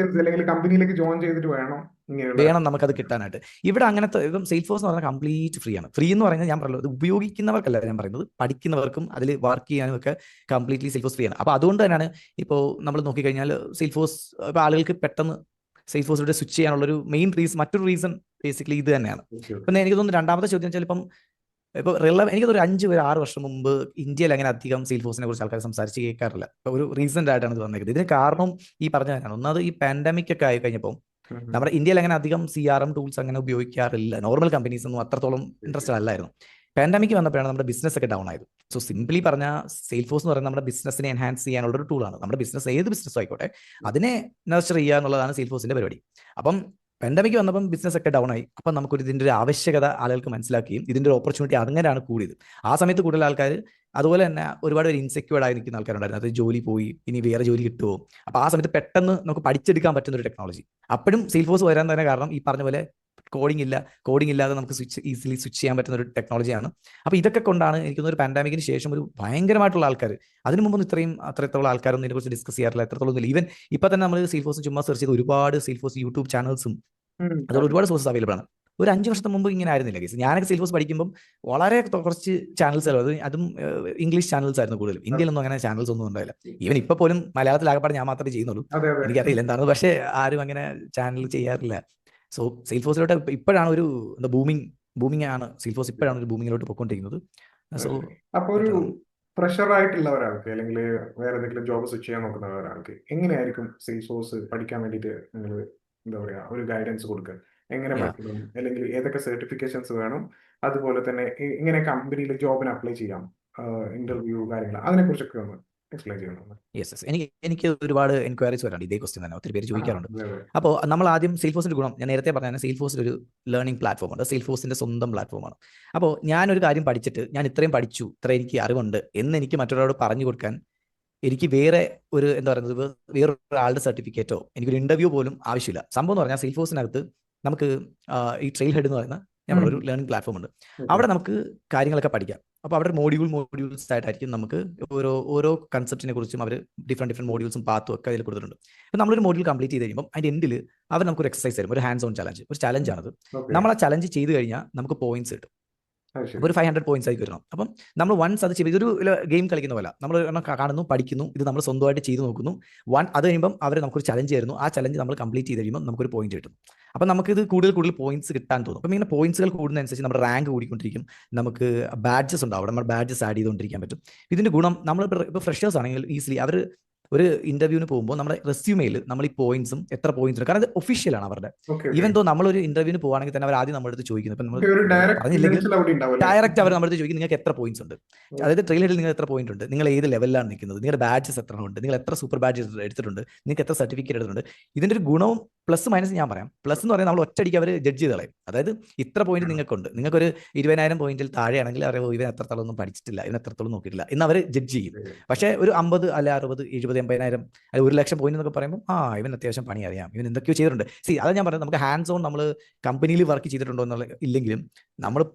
കമ്പനിയിലേക്ക് ജോയിൻ ചെയ്തിട്ട് വേണം നമുക്കത് കിട്ടാനായിട്ട്. ഇവിടെ അങ്ങനത്തെ ഇപ്പം സെയിൽഫോഴ്സ് എന്ന് പറഞ്ഞാൽ കംപ്ലീറ്റ് ഫ്രീ ആണ്. ഫ്രീ എന്ന് പറഞ്ഞാൽ ഞാൻ പറഞ്ഞത് ഉപയോഗിക്കുന്നവർക്കല്ല ഞാൻ പറയുന്നത്, പഠിക്കുന്നവർക്കും അതിൽ വർക്ക് ചെയ്യാനും ഒക്കെ കംപ്ലീറ്റ്ലി സെയിൽഫോഴ്സ് ഫ്രീ ആണ്. അപ്പോൾ അതുകൊണ്ട് തന്നെയാണ് ഇപ്പോൾ നമ്മൾ നോക്കിക്കഴിഞ്ഞാൽ സെയിൽഫോഴ്സ് ഇപ്പോൾ ആളുകൾക്ക് പെട്ടെന്ന് സെയിൽഫോഴ്സിലൂടെ സ്വിച്ച് ചെയ്യാനുള്ളൊരു മെയിൻ റീസൺ, മറ്റൊരു റീസൺ ബേസിക്കലി ഇത് തന്നെയാണ്. ഇപ്പം എനിക്ക് തോന്നുന്നു രണ്ടാമത്തെ ചോദ്യം വെച്ചാൽ ഇപ്പോൾ എനിക്ക് ഒരു 5-6 വർഷം മുമ്പ് ഇന്ത്യയിൽ അങ്ങനെ അധികം സെയിൽഫോഴ്സിനെ കുറിച്ച് ആൾക്കാർ സംസാരിച്ച് കേൾക്കാറില്ല. ഇപ്പോൾ ഒരു റീസെന്റ് ആയിട്ടാണ് ഇത് വന്നിരിക്കുന്നത്. ഇതിന് കാരണം ഈ പറഞ്ഞ തന്നെയാണ്. ഒന്നാമത് ഈ പാൻഡമിക് ഒക്കെ ആയി കഴിഞ്ഞപ്പോൾ നമ്മുടെ ഇന്ത്യയിൽ അങ്ങനെ അധികം CRM ടൂൾസ് അങ്ങനെ ഉപയോഗിക്കാറില്ല. നോർമൽ കമ്പനീസ് ഒന്നും അത്രത്തോളം ഇൻട്രസ്റ്റഡ് അല്ലായിരുന്നു. പാൻഡമിക് വന്നപ്പോഴാണ് നമ്മുടെ ബിസിനസ് ഒക്കെ ഡൗൺ ആയത്. സോ സിംപ്ലി പറഞ്ഞാൽ സെയിൽഫോഴ്സ് എന്ന് പറയുന്നത് നമ്മുടെ ബിസിനസ്സിനെ എൻഹാൻസ് ചെയ്യാനുള്ള ഒരു ടൂളാണ്. നമ്മുടെ ബിസിനസ് ഏത് ബിസിനസ് ആയിക്കോട്ടെ അതിനെ നർച്ചർ ചെയ്യുക എന്നുള്ളതാണ് സെയിൽഫോഴ്സിന്റെ പരിപാടി. അപ്പം പാൻഡമിക് വന്നപ്പം ബിസിനസ് ഒക്കെ ഡൗൺ ആയി. അപ്പം നമുക്കൊരു ഇതിൻ്റെ ഒരു ആവശ്യകത ആളുകൾക്ക് മനസ്സിലാക്കുകയും ഇതിൻ്റെ ഒരു ഓപ്പർച്യൂണിറ്റി അങ്ങനെയാണ് കൂടിയത്. ആ സമയത്ത് കൂടുതൽ ആൾക്കാർ, അതുപോലെ തന്നെ ഒരുപാട് പേര് ഇൻസെക്യൂർഡ് ആയി നിൽക്കുന്ന ആൾക്കാരുണ്ടായിരുന്നു. അത് ജോലി പോയി, ഇനി വേറെ ജോലി കിട്ടുമോ. അപ്പോൾ ആ സമയത്ത് പെട്ടെന്ന് നമുക്ക് പഠിച്ചെടുക്കാൻ പറ്റുന്ന ഒരു ടെക്നോളജി. അപ്പോഴും സെയിൽഫോഴ്സ് വരാൻ തന്നെ കാരണം ഈ പറഞ്ഞ പോലെ കോഡിംഗ് ഇല്ലാതെ നമുക്ക് ഈസിലി സ്വിച്ച് ചെയ്യാൻ പറ്റുന്ന ഒരു ടെക്നോളജിയാണ്. അപ്പോൾ ഇതൊക്കെ കൊണ്ടാണ് എനിക്ക് ഒരു പാൻഡമിക്കിന് ശേഷം ഒരു ഭയങ്കരമായിട്ടുള്ള ആൾക്കാർ, അതിന് മുമ്പൊന്നും അത്രത്തോളം ആൾക്കാരൊന്നും ഇതിനെക്കുറിച്ച് ഡിസ്കസ് ചെയ്യാറില്ല, എത്രത്തോളം ഒന്നുമില്ല. ഈവൻ ഇപ്പം തന്നെ നമ്മൾ സെയിൽഫോഴ്സ് ചുമ്മാ സെർച്ച് ചെയ്ത് ഒരുപാട് സെയിൽഫോഴ്സ് യൂട്യൂബ് ചാനൽസും അതുപോലെ ഒരുപാട് സോഴ്സസ് അവൈലബിൾ ആണ്. ഒരു 5 വർഷത്തെ മുമ്പ് ഇങ്ങനെ ആയിരുന്നില്ല കേസ്. ഞാനൊക്കെ സെയിൽഫോഴ്സ് പഠിക്കുമ്പോൾ വളരെ കുറച്ച് ചാനൽസ് ആയിരുന്നു. അതും ഇംഗ്ലീഷ് ചാനൽസ് ആയിരുന്നു കൂടുതലും. ഇന്ത്യയിലൊന്നും അങ്ങനെ ചാനൽസ് ഒന്നും ഉണ്ടായില്ല. ഈവൻ ഇപ്പോൾ പോലും മലയാളത്തിലാകപ്പാട് ഞാൻ മാത്രമേ ചെയ്യുന്നുള്ളൂ. എനിക്കറിയില്ല എന്താണ്, പക്ഷേ ആരും അങ്ങനെ ചാനൽ ചെയ്യാറില്ല. സോ സെയിൽഫോഴ്സിലോട്ട് ഇപ്പോഴാണ് ഒരു ബൂമിംഗ് ആണ്. സെയിൽഫോഴ്സ് ഇപ്പോഴാണ് ഒരു ബൂമിങ്ങിലോട്ട് പോയിക്കൊണ്ടിരിക്കുന്നത്. സോ അപ്പോൾ ഒരു ഫ്രഷർ ആയിട്ടുള്ള ഒരാൾക്ക് അല്ലെങ്കിൽ വേറെ ഏതെങ്കിലും ജോബ് സ്വിച്ച് ചെയ്യാൻ നോക്കുന്ന ഒരാൾക്ക് എങ്ങനെയായിരിക്കും സെയിൽഫോഴ്സ് പഠിക്കാൻ വേണ്ടിയിട്ട് നിങ്ങൾ എന്താ പറയാ ഒരു ഗൈഡൻസ് കൊടുക്കുക? എങ്ങനെ പഠിക്കണം, അല്ലെങ്കിൽ ഏതൊക്കെ സർട്ടിഫിക്കേഷൻസ് വേണം, അതുപോലെ തന്നെ എങ്ങനെ കമ്പനിയിൽ ജോബിന് അപ്ലൈ ചെയ്യാം, ഇന്റർവ്യൂ കാര്യങ്ങൾ, അതിനെ കുറിച്ചൊക്കെ ഒന്ന് എക്സ്പ്ലെയിൻ ചെയ്യണം. യെസ്, എനിക്ക് ഒരുപാട് എൻക്വയറീസ് വരാറുണ്ട് ഇതേ ക്വസ്റ്റ്യൻ തന്നെ. ഒത്തിരി പേര് ചോദിക്കാറുണ്ട്. അപ്പോൾ നമ്മൾ ആദ്യം സെയിൽഫോഴ്സിന്റെ ഗുണം ഞാൻ നേരത്തെ പറഞ്ഞാൽ സെയിൽഫോഴ്സിൽ ഒരു ലേണിംഗ് പ്ലാറ്റ്ഫോം ഉണ്ട്. സെയിൽഫോഴ്സിന്റെ സ്വന്തം പ്ലാറ്റ്ഫോമാണ്. അപ്പോൾ ഞാനൊരു കാര്യം പഠിച്ചിട്ട് ഞാൻ ഇത്രയും പഠിച്ചു, ഇത്ര എനിക്ക് അറിവുണ്ട് എന്ന് എനിക്ക് മറ്റൊരാളോട് പറഞ്ഞു കൊടുക്കാൻ എനിക്ക് വേറെ ഒരു എന്താ പറയുന്നത് വേറൊരാളുടെ സർട്ടിഫിക്കറ്റോ എനിക്കൊരു ഇന്റർവ്യൂ പോലും ആവശ്യമില്ല. സംഭവം എന്ന് പറഞ്ഞാൽ സെയിൽഫോഴ്സിനകത്ത് നമുക്ക് ഈ ട്രെയിൽ ഹെഡ് എന്ന് പറയുന്ന നമ്മളൊരു ലേണിംഗ് പ്ലാറ്റ്ഫോം ഉണ്ട്. അവിടെ നമുക്ക് കാര്യങ്ങളൊക്കെ പഠിക്കാം. അപ്പോൾ അവിടെ മോഡ്യൂൾസ് ആയിട്ടായിരിക്കും നമുക്ക് ഓരോ കൺസെപ്റ്റിനെ കുറിച്ചും അവർ ഡിഫറെൻറ്റ് മോഡ്യൂൾസും പാത്തും ഒക്കെ അതിൽ കൊടുത്തിട്ടുണ്ട്. അപ്പോൾ നമ്മളൊരു മോഡ്യൂൾ കംപ്ലീറ്റ് ചെയ്ത് കഴിയുമ്പോൾ അതിൻ്റെ എൻഡിൽ അവർ നമുക്കൊരു എക്സസൈസ് തരും, ഒരു ഹാൻഡ്സ് ഓൺ ചലഞ്ച്. ഒരു ചലഞ്ചാണത്. നമ്മൾ ആ ചലഞ്ച് ചെയ്ത് കഴിഞ്ഞാൽ നമുക്ക് പോയിന്റ്സ് കിട്ടും. അപ്പോൾ ഒരു 500 പോയിന്റ്സ് ആയി വരണം. അപ്പം നമ്മൾ വൺസ് അത് ചെയ്ത് ഇതൊരു ഗെയിം കളിക്കുന്ന പോലെ നമ്മൾ കാണുന്നു, പഠിക്കുന്നു, ഇത് നമ്മൾ സ്വന്തമായിട്ട് ചെയ്ത് നോക്കുന്നു. അത് കഴിയുമ്പം അവർ നമുക്കൊരു ചലഞ്ച് തരുന്നു. ആ ചലഞ്ച് നമ്മൾ കംപ്ലീറ്റ് ചെയ്ത് കഴിയുമ്പോൾ നമുക്കൊരു പോയിന്റ് കിട്ടും. അപ്പം നമുക്കിത് കൂടുതൽ പോയിന്റ്സ് കിട്ടാൻ തോന്നും. അപ്പം ഇങ്ങനെ പോയിന്റ്സുകൾ കൂടുന്നതനുസരിച്ച് നമ്മുടെ റാങ്ക് കൂടിക്കൊണ്ടിരിക്കും. നമുക്ക് ബാഡ്ജസ് ഉണ്ടാവും, അവിടെ നമ്മൾ ബാഡ്ജസ് ആഡ് ചെയ്തുകൊണ്ടിരിക്കാൻ പറ്റും. ഇതിൻ്റെ ഗുണം നമ്മൾ ഇപ്പോൾ ഫ്രഷേഴ്സ് ആണെങ്കിൽ ഈസിലി അവർ ഒരു ഇന്റർവ്യൂവിന് പോകുമ്പോൾ നമ്മുടെ റെസ്യൂമെയിൽ നമ്മൾ ഈ പോയിന്റ്സും എത്ര പോയിന്റ്സ് ഉണ്ട്, കാരണം അത് ഒഫീഷ്യലാണ് അവരുടെ. ഈവൻ തോ നമ്മളൊരു ഇന്റർവ്യൂവിന് പോകുകയാണെങ്കിൽ തന്നെ അവർ ആദ്യം നമ്മുടെ അടുത്ത് ചോദിക്കുന്നത്, ഇപ്പം നമ്മൾ പറഞ്ഞില്ലെങ്കിൽ ഡയറക്റ്റ് അവർ നമ്മുടെ അടുത്ത് ചോദിക്കും നിങ്ങൾക്ക് എത്ര പോയിന്റ്സ് ഉണ്ട്, അതായത് ട്രെയിൽ ഹെഡിൽ നിങ്ങൾ എത്ര പോയിന്റ് ഉണ്ട്, നിങ്ങൾ ഏത് ലെവലിലാണ് നിൽക്കുന്നത്, നിങ്ങളുടെ ബാഡ്ജസ് എത്ര ഉണ്ട്, നിങ്ങൾ എത്ര സൂപ്പർ ബാഡ്ജ് എടുത്തിട്ടുണ്ട്, നിങ്ങൾക്ക് എത്ര സർട്ടിഫിക്കറ്റ് എടുത്തിട്ടുണ്ട്. ഇതിൻ്റെ ഒരു ഗുണവും പ്ലസ് മൈനസ് ഞാൻ പറയാം. പ്ലസ് എന്ന് പറയുന്നത് നമ്മൾ ഒറ്റയടിക്ക് അവർ ജഡ്ജ് ചെയ്ത് കളയും. അതായത് ഇത്ര പോയിന്റ് നിങ്ങൾക്കുണ്ട്, നിങ്ങൾക്കൊരു 20,000 പോയിന്റിൽ താഴെയാണെങ്കിൽ അറിയാമോ ഇവൻ എത്രത്തോളം ഒന്നും പഠിച്ചിട്ടില്ല, ഇവൻ എത്രത്തോളം നോക്കിയിട്ടില്ല എന്ന് അവർ ജഡ്ജ് ചെയ്യും. പക്ഷേ ഒരു 50 അല്ല 60 70 80,000 അത് 1,00,000 പോയിന്റ് എന്നൊക്കെ പറയുമ്പോൾ ഇവൻ അത്യാവശ്യം പണി അറിയാം, ഇവൻ എന്തൊക്കെയോ ചെയ്തിട്ടുണ്ട്. അതാണ് ഞാൻ പറയുന്നത്, നമുക്ക് ഹാൻഡ്സ് ഓൺ നമ്മൾ കമ്പനിയിൽ വർക്ക് ചെയ്തിട്ടുണ്ടോ എന്നുള്ള ഇല്ലെങ്കിലും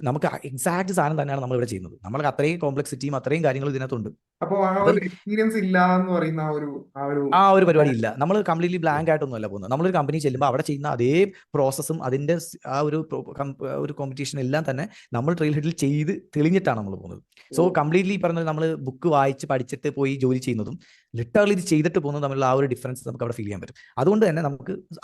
നമുക്ക് എക്സാക്ട് സാധനം തന്നെയാണ് നമ്മൾ ഇവിടെ ചെയ്യുന്നത്. നമ്മൾക്ക് അത്രയും കോംപ്ലക്സിറ്റിയും അത്രയും കാര്യങ്ങളും ഇതിനകത്തുണ്ട്. അപ്പൊ ആ അപ്പം ഒരു എക്സ്പീരിയൻസ് ഇല്ല എന്ന് പറയുന്ന ആ ഒരു പരിപാടി ഇല്ല. നമ്മൾ കംപ്ലീറ്റ്ലി ബ്ലാങ്ക് ആയിട്ടൊന്നും അല്ല പോകുന്നത്. നമ്മളൊരു കമ്പനി ചെല്ലുമ്പോൾ അവിടെ ചെയ്യുന്ന അതേ പ്രോസസ്സും അതിന്റെ ആ ഒരു കോമ്പറ്റീഷൻ എല്ലാം തന്നെ നമ്മൾ ട്രെയിൽ ഹെഡിൽ ചെയ്ത് തെളിഞ്ഞിട്ടാണ് നമ്മൾ പോകുന്നത്. സോ കംപ്ലീറ്റ്ലി പറഞ്ഞത് നമ്മൾ ബുക്ക് വായിച്ച് പഠിച്ചിട്ട് പോയി ജോലി ചെയ്യുന്നതും ലിറ്ററലി ഇത് ചെയ്തിട്ട് പോകുന്നത് തമ്മിലുള്ള ആ ഒരു ഡിഫറൻസ് നമുക്ക് അവിടെ ഫീൽ ചെയ്യാൻ പറ്റും. അതുകൊണ്ട് തന്നെ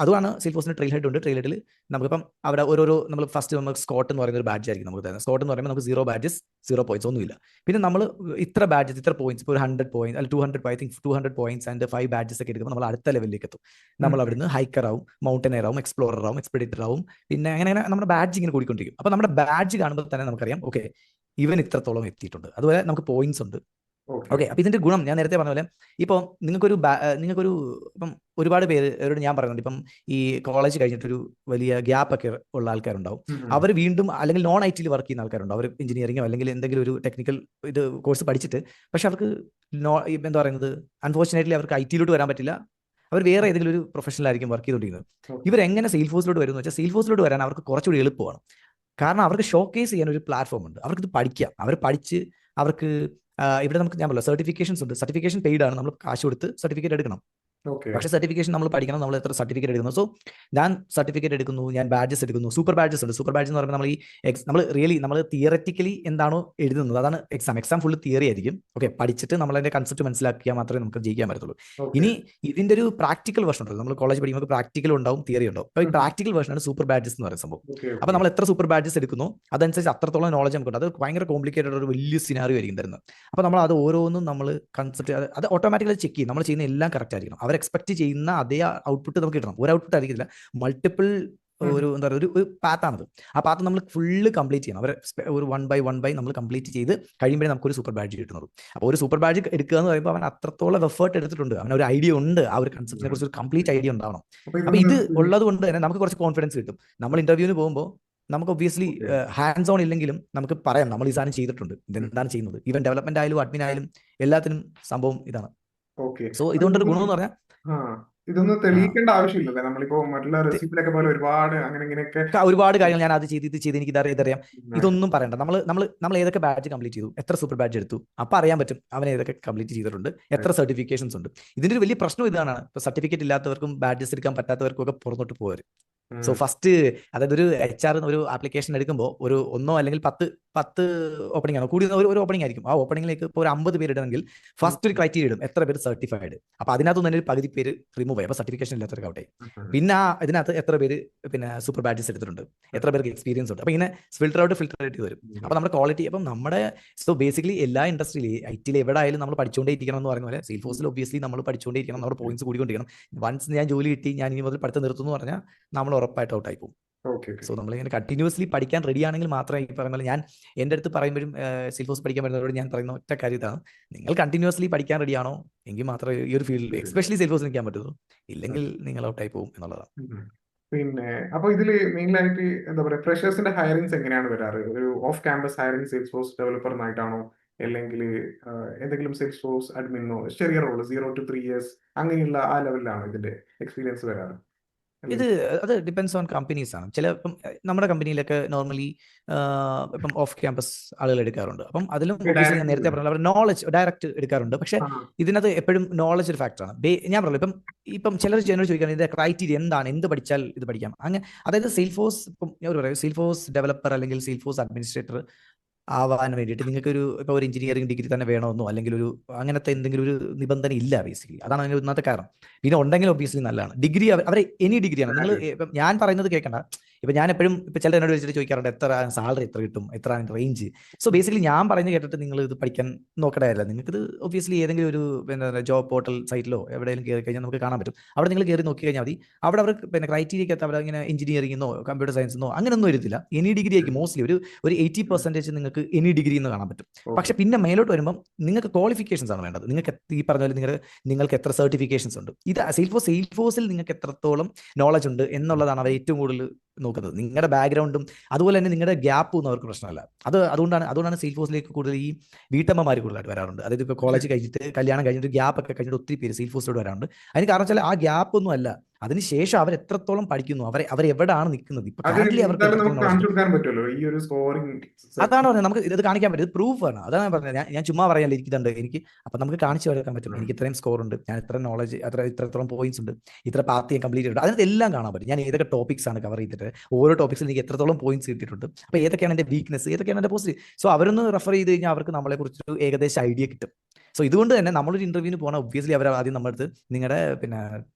അതുമാണ് സെയിൽഫോഴ്സിന് ട്രെയിൽ ഹെഡ് ഉണ്ട്. ട്രെയിൽ ഹെഡിൽ നമുക്കിപ്പം അവിടെ ഓരോരോ നമ്മൾ ഫസ്റ്റ് നമുക്ക് സ്കോട്ട് എന്ന് പറയുന്ന ഒരു ബാഡ്ജ് ആയിരിക്കും നമുക്ക് തരുന്നത്. സ്കോട്ട് എന്ന് പറയുമ്പോൾ നമുക്ക് 0 ബാഡ്ജസ് 0 പോയിന്റ്സ് ഒന്നുമില്ല. പിന്നെ നമ്മൾ ഇത്ര ബാഡ്ജസ് ഇത്ര പോയിന്റ്സ് ഇപ്പോൾ ഒരു 100 പോയിന്റ് അല്ലെങ്കിൽ 200 I think 200 points and 5 badges ഒക്കെ എടുക്കുമ്പോൾ നമ്മൾ അടുത്ത ലെവലിലേക്ക് എത്തും. നമ്മൾ അവിടുന്ന് ഹൈക്കർ ആവും, മൗണ്ടനർ ആവും, എക്സ്പ്ലോറർ ആവും, എക്സ്പെഡിറ്റർ ആവും. പിന്നെ അങ്ങനെ നമ്മുടെ ബാഡ്ജ് ഇങ്ങനെ കൂടിക്കൊണ്ടിരിക്കും. അപ്പോൾ നമ്മുടെ ബാഡ്ജ് കാണുമ്പോൾ തന്നെ നമുക്കറിയാം ഓക്കെ ഇവൻ ഇത്രത്തോളം എത്തിയിട്ടുണ്ട്. അതുപോലെ നമുക്ക് പോയിന്റ്സ് ഉണ്ട്. ഓക്കെ, അപ്പൊ ഇതിന്റെ ഗുണം ഞാൻ നേരത്തെ പറഞ്ഞ പോലെ ഇപ്പോൾ നിങ്ങൾക്കൊരു ഇപ്പം ഒരുപാട് പേരോട് ഞാൻ പറയുന്നുണ്ട്, ഇപ്പം ഈ കോളേജ് കഴിഞ്ഞിട്ടൊരു വലിയ ഗ്യാപ്പ് ഒക്കെ ഉള്ള ആൾക്കാരുണ്ടാവും. അവർ വീണ്ടും അല്ലെങ്കിൽ നോൺ IT വർക്ക് ചെയ്യുന്ന ആൾക്കാരുണ്ടാവും. അവർ എഞ്ചിനീയറിംഗോ അല്ലെങ്കിൽ എന്തെങ്കിലും ഒരു ടെക്നിക്കൽ കോഴ്സ് പഠിച്ചിട്ട് പക്ഷെ അവർക്ക് എന്താ പറയുന്നത് അൺഫോർച്ചുനേറ്റ്ലി അവർക്ക് IT വരാൻ പറ്റില്ല. അവർ വേറെ ഏതെങ്കിലും ഒരു പ്രൊഫഷനിലായിരിക്കും വർക്ക് ചെയ്തുകൊണ്ടിരിക്കുന്നത്. ഇവരെങ്ങനെ സെയിൽഫോഴ്സിലോട്ട് വരുന്നു വെച്ചാൽ സെയിൽഫോഴ്സിലോട്ട് വരാൻ അവർക്ക് കുറച്ചുകൂടി എളുപ്പമാണ്. കാരണം അവർക്ക് ഷോക്കേസ് ചെയ്യാൻ ഒരു പ്ലാറ്റ്ഫോം ഉണ്ട്. അവർക്കിത് പഠിക്കാം. അവർ പഠിച്ച് അവർക്ക് ഇവിടെ നമുക്ക് ഞാൻ പറയാം സർട്ടിഫിക്കേഷൻസ് ഉണ്ട്. സർട്ടിഫിക്കേഷൻ പെയ്ഡ് ആണ്, നമ്മൾ കാശ് കൊടുത്ത് സർട്ടിഫിക്കറ്റ് എടുക്കണം. പക്ഷേ സർട്ടിഫിക്കേഷൻ നമ്മൾ പഠിക്കണം. നമ്മൾ എത്ര സർട്ടിഫിക്കറ്റ് എടുക്കുന്നു. സോ ഞാൻ സർട്ടിഫിക്കറ്റ് എടുക്കുന്നു, ഞാൻ ബാഡ്ജസ് എടുക്കുന്നു. സൂപ്പർ ബാഡ്ജസ് ഉണ്ട്. സൂപ്പർ ബാഡ്ജ് എന്ന് പറയുമ്പോൾ നമ്മൾ തിയററ്റിക്കലി എന്താണോ എഴുതുന്നത് അതാണ് എക്സാം ഫുള്ള് തിയറി ആയിരിക്കും. ഓക്കെ, പഠിച്ചിട്ട് നമ്മൾ അതിന്റെ കൺസെപ്റ്റ് മനസ്സിലാക്കിയാൽ മാത്രമേ നമുക്ക് ജയിക്കാൻ പറ്റത്തുള്ളൂ. ഇനി ഇതിന്റെ ഒരു പ്രാക്ടിക്കൽ വേർഷൻ ഉണ്ട്. നമ്മൾ കോളേജ് പഠിക്കുമ്പോൾ പ്രാക്ടിക്കൽ ഉണ്ടാവും, തിയറി ഉണ്ടാവും. അപ്പോൾ ഈ പ്രാക്ടിക്കൽ വേർഷനാണ് സൂപ്പർ ബാഡ്ജസ് എന്ന് പറയുന്ന സംഭവം. അപ്പോൾ നമ്മൾ എത്ര സൂപ്പർ ബാഡ്ജസ് എടുക്കുന്നു അതനുസരിച്ച് അത്രത്തോളം നോളജ് നമുക്കുണ്ട്. അത് ഭയങ്കര കോംപ്ലിക്കേറ്റഡ് ഒരു വലിയ സിനാറിയോ ആയിരിക്കും തരുന്നത്. അപ്പോൾ നമ്മൾ അത് ഓരോന്നും നമ്മൾ കൺസെപ്റ്റ് അത് ഓട്ടോമാറ്റിക്കലി ചെക്ക് ചെയ്യും. നമ്മൾ ചെയ്യുന്ന എല്ലാം കറക്റ്റ് ആയിരിക്കണം. അവർ എക്സ്പെക്ട് ചെയ്യുന്ന അതേ ഔട്ട്പുട്ട് നമുക്ക് കിട്ടണം. ഒരു ഔട്ട്പുട്ട് ആയിരിക്കില്ല, മൾട്ടിപ്പിൾ എന്താ പറയുക ഒരു പാത്താണത്. ആ പാത്ത് നമ്മൾ ഫുള്ള് കംപ്ലീറ്റ് ചെയ്യണം. അവർ ഒരു 1 ബൈ 1 നമ്മൾ കംപ്ലീറ്റ് ചെയ്ത് കഴിയുമ്പോഴേ നമുക്കൊരു സൂപ്പർ ബാഡ്ജ് കിട്ടുന്നത്. അപ്പോൾ ഒരു സൂപ്പർ ബാഡ്ജ് എടുക്കുക എന്ന് പറയുമ്പോൾ അവൻ അത്രത്തോളം എഫേർട്ട് എടുത്തിട്ടുണ്ട്. അവൻ ഒരു ഐഡിയ ഉണ്ട്, ആ ഒരു കൺസെപ്റ്റിനെ കുറിച്ച് ഒരു കംപ്ലീറ്റ് ഐഡിയ ഉണ്ടാവണം. അപ്പോൾ ഇത് ഉള്ളത് കൊണ്ട് തന്നെ നമുക്ക് കുറച്ച് കോൺഫിഡൻസ് കിട്ടും. നമ്മൾ ഇന്റർവ്യൂവിന് പോകുമ്പോൾ നമുക്ക് ഒബ്വിയസ്ലി ഹാൻഡ്സ് ഓൺ ഇല്ലെങ്കിലും നമുക്ക് പറയാം നമ്മൾ ഈ സാധനം ചെയ്തിട്ടുണ്ട്, ഇതെന്താണ് ചെയ്യുന്നത്. ഈവൻ ഡെവലപ്മെന്റ് ആയാലും അഡ്മിൻ ആയാലും എല്ലാത്തിനും സംഭവം ഇതാണ്. സോ ഇതുകൊണ്ടൊരു ഗുണം എന്ന് പറഞ്ഞാൽ ഇതൊന്നും തെളിയിക്കേണ്ട ആവശ്യമില്ലല്ലേ. നമ്മളിപ്പോ മറ്റുള്ള റെസിപ്പിയിലൊക്കെ പോലെ ഒരുപാട് അങ്ങനെ ഇങ്ങനെയൊക്കെ ഒരുപാട് കാര്യങ്ങൾ ഞാൻ അത് ചെയ്ത് ഇത് ചെയ്ത് എനിക്ക് ഇതറിയാം ഇതൊന്നും പറയണ്ട. നമ്മൾ ഏതൊക്കെ ബാഡ്ജ് കംപ്ലീറ്റ് ചെയ്തു, എത്ര സൂപ്പർ ബാഡ്ജ് എടുത്തു, അപ്പൊ അറിയാൻ പറ്റും അവൻ ഏതൊക്കെ കംപ്ലീറ്റ് ചെയ്തിട്ടുണ്ട്, എത്ര സർട്ടിഫിക്കേഷൻസ് ഉണ്ട്. ഇതിന്റെ ഒരു വലിയ പ്രശ്നം ഇതാണ്, ഇപ്പൊ സർട്ടിഫിക്കറ്റ് ഇല്ലാത്തവർക്കും ബാഡ്ജസ് എടുക്കാൻ പറ്റാത്തവർക്കും ഒക്കെ പുറത്തോട്ട് പോകരുത്. സോ ഫസ്റ്റ് അതായത് ഒരു HR ഒരു ആപ്ലിക്കേഷൻ എടുക്കുമ്പോൾ ഒരു 1 അല്ലെങ്കിൽ 10 ഓപ്പണിംഗ് ആണ് കൂടി ഒരു ഓപ്പണിംഗ് ആയിരിക്കും. ആ ഓപ്പണിംഗിലേക്ക് ഇപ്പോൾ ഒരു 50 പേര് ഇടണമെങ്കിൽ ഫസ്റ്റ് ഒരു ക്രൈറ്റീരിയ ഇടും, എത്ര പേര് സർട്ടിഫൈഡ്. അപ്പോൾ അതിനകത്ത് തന്നെ ഒരു പകുതി പേര് റിമൂവ് ആയി, അപ്പോൾ സർട്ടിഫിക്കേഷൻ ഇല്ലാത്തവർക്കാവട്ടെ. പിന്നെ ഇതിനകത്ത് എത്ര പേര് പിന്നെ സൂപ്പർ ബാഡ്ജസ് എടുത്തിട്ടുണ്ട്, എത്ര പേർക്ക് എക്സ്പീരിയൻസ് ഉണ്ട്. അപ്പോൾ ഇങ്ങനെ ഫിൽറ്റർ ഔട്ട് വരും. അപ്പോൾ നമ്മുടെ ക്വാളിറ്റി അപ്പം നമ്മുടെ സോ ബേസിക്കലി എല്ലാ ഇൻഡസ്ട്രിയിൽ IT എവിടെ ആയാലും നമ്മൾ പഠിച്ചുകൊണ്ടേ ഇരിക്കണം എന്ന് പറയുന്ന പോലെ സെയിൽഫോഴ്സിൽ ഒബ്വിയസ്ലി നമ്മൾ പഠിച്ചുകൊണ്ടേ ഇരിക്കണം. നമ്മുടെ പോയിന്റ്സ് കൂടിക്കൊണ്ടിരിക്കണം. വൺസ് ഞാൻ ജോലി കിട്ടി ഞാൻ ഇനി മുതൽ പഠിത്തം നിർത്തുന്നു എന്ന് പറഞ്ഞാൽ നമ്മൾ ഉറപ്പായിട്ട് ഔട്ടായി പോകും. സോ നമ്മളിങ്ങനെ കണ്ടിന്യൂസ്ലി പഠിക്കാൻ റെഡി ആണെങ്കിൽ മാത്രമേ ഈ പറയുന്ന പോലെ ഞാൻ എൻ്റെ അടുത്ത് പറയുമ്പോഴും സെയിൽഫോഴ്സ് പഠിക്കാൻ വരുന്നവരോട് ഞാൻ പറയുന്ന ഒറ്റ കാര്യം ഇതാണ്, നിങ്ങൾ കണ്ടിന്യൂസ്ലി പഠിക്കാൻ റെഡിയാണോ എങ്കിൽ മാത്രമേ ഈ ഒരു ഫീൽഡിൽ എസ്പെഷ്യലി സെയിൽഫോഴ്സ് നിൽക്കാൻ പറ്റുള്ളൂ, ഇല്ലെങ്കിൽ നിങ്ങൾ ഔട്ടായി പോകും എന്നുള്ളതാണ്. പിന്നെ അപ്പൊ ഇതില് മെയിൻലായിട്ട് എന്താ പറയുക ഫ്രഷേഴ്സിന്റെ ഹയറിങ്സ് എങ്ങനെയാണ് വരാറ്? ഒരു ഓഫ് ക്യാമ്പസ് ഹയറിംഗ് സെയിൽസ്ഫോഴ്സ് ഡെവലപ്പറിനായിട്ടാണോ അല്ലെങ്കിൽ എന്തെങ്കിലും സെയിൽസ്ഫോഴ്സ് അഡ്മിനോ ചെറിയ റോള് 0 to 3 years അങ്ങനെയുള്ള ആ ലെവലിലാണോ ഇതിന്റെ എക്സ്പീരിയൻസ് വരാറ്? അത് ഡിപ്പെൻസ് ഓൺ കമ്പനീസ് ആണ്. ഇപ്പം നമ്മുടെ കമ്പനിയിലൊക്കെ നോർമലി ഇപ്പം ഓഫ് ക്യാമ്പസ് ആളുകൾ എടുക്കാറുണ്ട്. അപ്പം അതിലും ഒബ്വിയസ്ലി ഞാൻ നേരത്തെ പറഞ്ഞ അവർ നോളജ് ഡയറക്റ്റ് എടുക്കാറുണ്ട്. പക്ഷെ ഇതിനകത്ത് എപ്പോഴും നോളജ് ഒരു ഫാക്ടറാണ്. ഞാൻ പറഞ്ഞു ഇപ്പം ചിലർ എന്നോട് ചോദിക്കുകയാണ് ഇതിന്റെ ക്രൈറ്റീരിയ എന്താണ്, എന്ത് പഠിച്ചാൽ ഇത് പഠിക്കാം. അങ്ങനെ അതായത് സെയിൽഫോഴ്സ് ഇപ്പം ഞാൻ പറയാം സെയിൽഫോഴ്സ് ഡെവലപ്പർ അല്ലെങ്കിൽ സെയിൽഫോഴ്സ് അഡ്മിനിസ്ട്രേറ്റർ ആവാൻ വേണ്ടിയിട്ട് നിങ്ങൾക്ക് ഇപ്പോൾ ഒരു എഞ്ചിനീയറിംഗ് ഡിഗ്രി തന്നെ വേണമെന്നോ അല്ലെങ്കിൽ ഒരു അങ്ങനത്തെ എന്തെങ്കിലും ഒരു നിബന്ധന ഇല്ല ബേസിക്കലി. അതാണ് അതിന് ഒന്നാമത്തെ കാരണം. പിന്നെ ഉണ്ടെങ്കിൽ ഒബ്വിയസ്ലി നല്ലതാണ്. ഡിഗ്രി അവരെ എനി ഡിഗ്രിയാണ്. നിങ്ങൾ ഇപ്പം ഞാൻ പറയുന്നത് കേൾക്കണ്ട. ഇപ്പം ഞാൻ എപ്പോഴും ഇപ്പം ചിലർ എന്നോട് വെച്ചിട്ട് ചോദിക്കാറുണ്ട് എത്ര സാലറി എത്ര കിട്ടും, എത്ര റേഞ്ച്. സോ ബേസിക്കലി ഞാൻ പറയുന്നത് കേട്ടിട്ട് നിങ്ങൾ ഇത് പഠിക്കാൻ നോക്കേണ്ടതല്ല. നിങ്ങൾക്കിത് ഒബ്വിയസ്ലി ഏതെങ്കിലും ഒരു പിന്നെ ജോബ് പോർട്ടൽ സൈറ്റിലോ എവിടെയെങ്കിലും കയറി കഴിഞ്ഞാൽ നമുക്ക് കാണാൻ പറ്റും. അവിടെ നിങ്ങൾ കയറി നോക്കി കഴിഞ്ഞാൽ മതി. അവിടെ അവർ പിന്നെ ക്രൈറ്റീരിയക്കകത്ത് അവിടെ ഇങ്ങനെ എഞ്ചിനീയറിംഗിന്നോ കമ്പ്യൂട്ടർ സയൻസിന്നോ അങ്ങനെയൊന്നും വരുത്തില്ല. എനി ഡിഗ്രി ആയിരിക്കും മോസ്റ്റ്ലി ഒരു 80% നിങ്ങൾക്ക് എനി ഡിഗ്രി എന്ന് കാണാൻ പറ്റും. പക്ഷെ പിന്നെ മേലോട്ട് വരുമ്പോൾ നിങ്ങൾക്ക് ക്വാളിഫിക്കേഷൻസ് ആണ് വേണ്ടത്. നിങ്ങൾക്ക് ഈ പറഞ്ഞ പോലെ നിങ്ങൾക്ക് എത്ര സർട്ടിഫിക്കേഷൻസ് ഉണ്ട്, ഇത് സെയിൽഫോഴ്സിൽ നിങ്ങൾക്ക് എത്രത്തോളം നോളജ് ഉണ്ട് എന്നുള്ളതാണ് അവർ ഏറ്റവും കൂടുതൽ നോക്കുന്നത്. നിങ്ങളുടെ ബാക്ക്ഗ്രൗണ്ടും അതുപോലെ തന്നെ നിങ്ങളുടെ ഗ്യാപ്പും ഒന്നും അവർക്ക് പ്രശ്നമല്ല. അതുകൊണ്ടാണ് സെയിൽഫോഴ്സിലേക്ക് കൂടുതൽ ഈ വീട്ടമ്മമാർ കൂടുതലായിട്ട് വരാറുണ്ട്. അതായത് ഇപ്പോൾ കോളേജ് കഴിഞ്ഞിട്ട് കല്യാണം കഴിഞ്ഞിട്ട് ഗ്യാപ്പ് ഒക്കെ കഴിഞ്ഞിട്ട് ഒത്തിരി പേര് സെയിൽഫോഴ്സിലോട്ട് വരാറുണ്ട്. അതിന് കാരണം വെച്ചാൽ ആ ഗ്യാപ്പ് ഒന്നും അല്ല, അതിനുശേഷം അവർ എത്രത്തോളം പഠിക്കുന്നു, അവരെവിടാണ് നിൽക്കുന്നത്, ഇപ്പൊ അത് കറന്റ് അവർക്ക് എന്തായാലും എത്രത്തോളം നമുക്ക് നോളജ് കാണിച്ചു ഉണ്ട്. കൊടുക്കാൻ പറ്റുമല്ലോ ഈ ഒരു സ്കോറിംഗ്. അതാണ് പറഞ്ഞത്, നമുക്ക് ഇത് കാണിക്കാൻ പറ്റും, ഇത് പ്രൂഫ് ആണ്. അതാണ് ഞാൻ പറഞ്ഞത്, ഞാൻ ചുമ്മാ പറയാനില്ല, എനിക്കിതുണ്ട്, അപ്പൊ നമുക്ക് കാണിച്ചു കൊടുക്കാൻ പറ്റും, എനിക്ക് ഇത്രയും സ്കോർ ഉണ്ട്, ഞാൻ ഇത്ര നോളജ്, ഇത്രത്തോളം പോയിന്റ്സ് ഉണ്ട്, ഇത്ര പാത്ത് ഞാൻ കംപ്ലീറ്റ് ചെയ്തിട്ടുണ്ട്, അതിനകത്ത് എല്ലാം കാണാൻ പറ്റും. ഞാൻ ഏതൊക്കെ ടോപ്പിക്സ് ആണ് കവർ ചെയ്തിട്ട്, ഓരോ ടോപ്പിക്സിൽ എനിക്ക് എത്രത്തോളം പോയിന്റ്സ് കിട്ടിയിട്ടുണ്ട്, അപ്പൊ ഏതൊക്കെയാണ് എന്റെ വീക്ക്നെസ്, ഏതൊക്കെയാണ് എന്റെ പോസിറ്റീവ്. സോ അവരൊന്ന് റെഫർ ചെയ്ത് കഴിഞ്ഞാൽ അവർക്ക് നമ്മളെ കുറിച്ചൊരു ഏകദേശം ഐഡിയ കിട്ടും. സോ ഇതുകൊണ്ട് തന്നെ നമ്മളൊരു ഇന്റർവ്യൂവിന് പോകണം, ഒബ്വിയസ്ലി അവർ ആദ്യം നമ്മുടെ അടുത്ത് നിങ്ങളുടെ പിന്നെ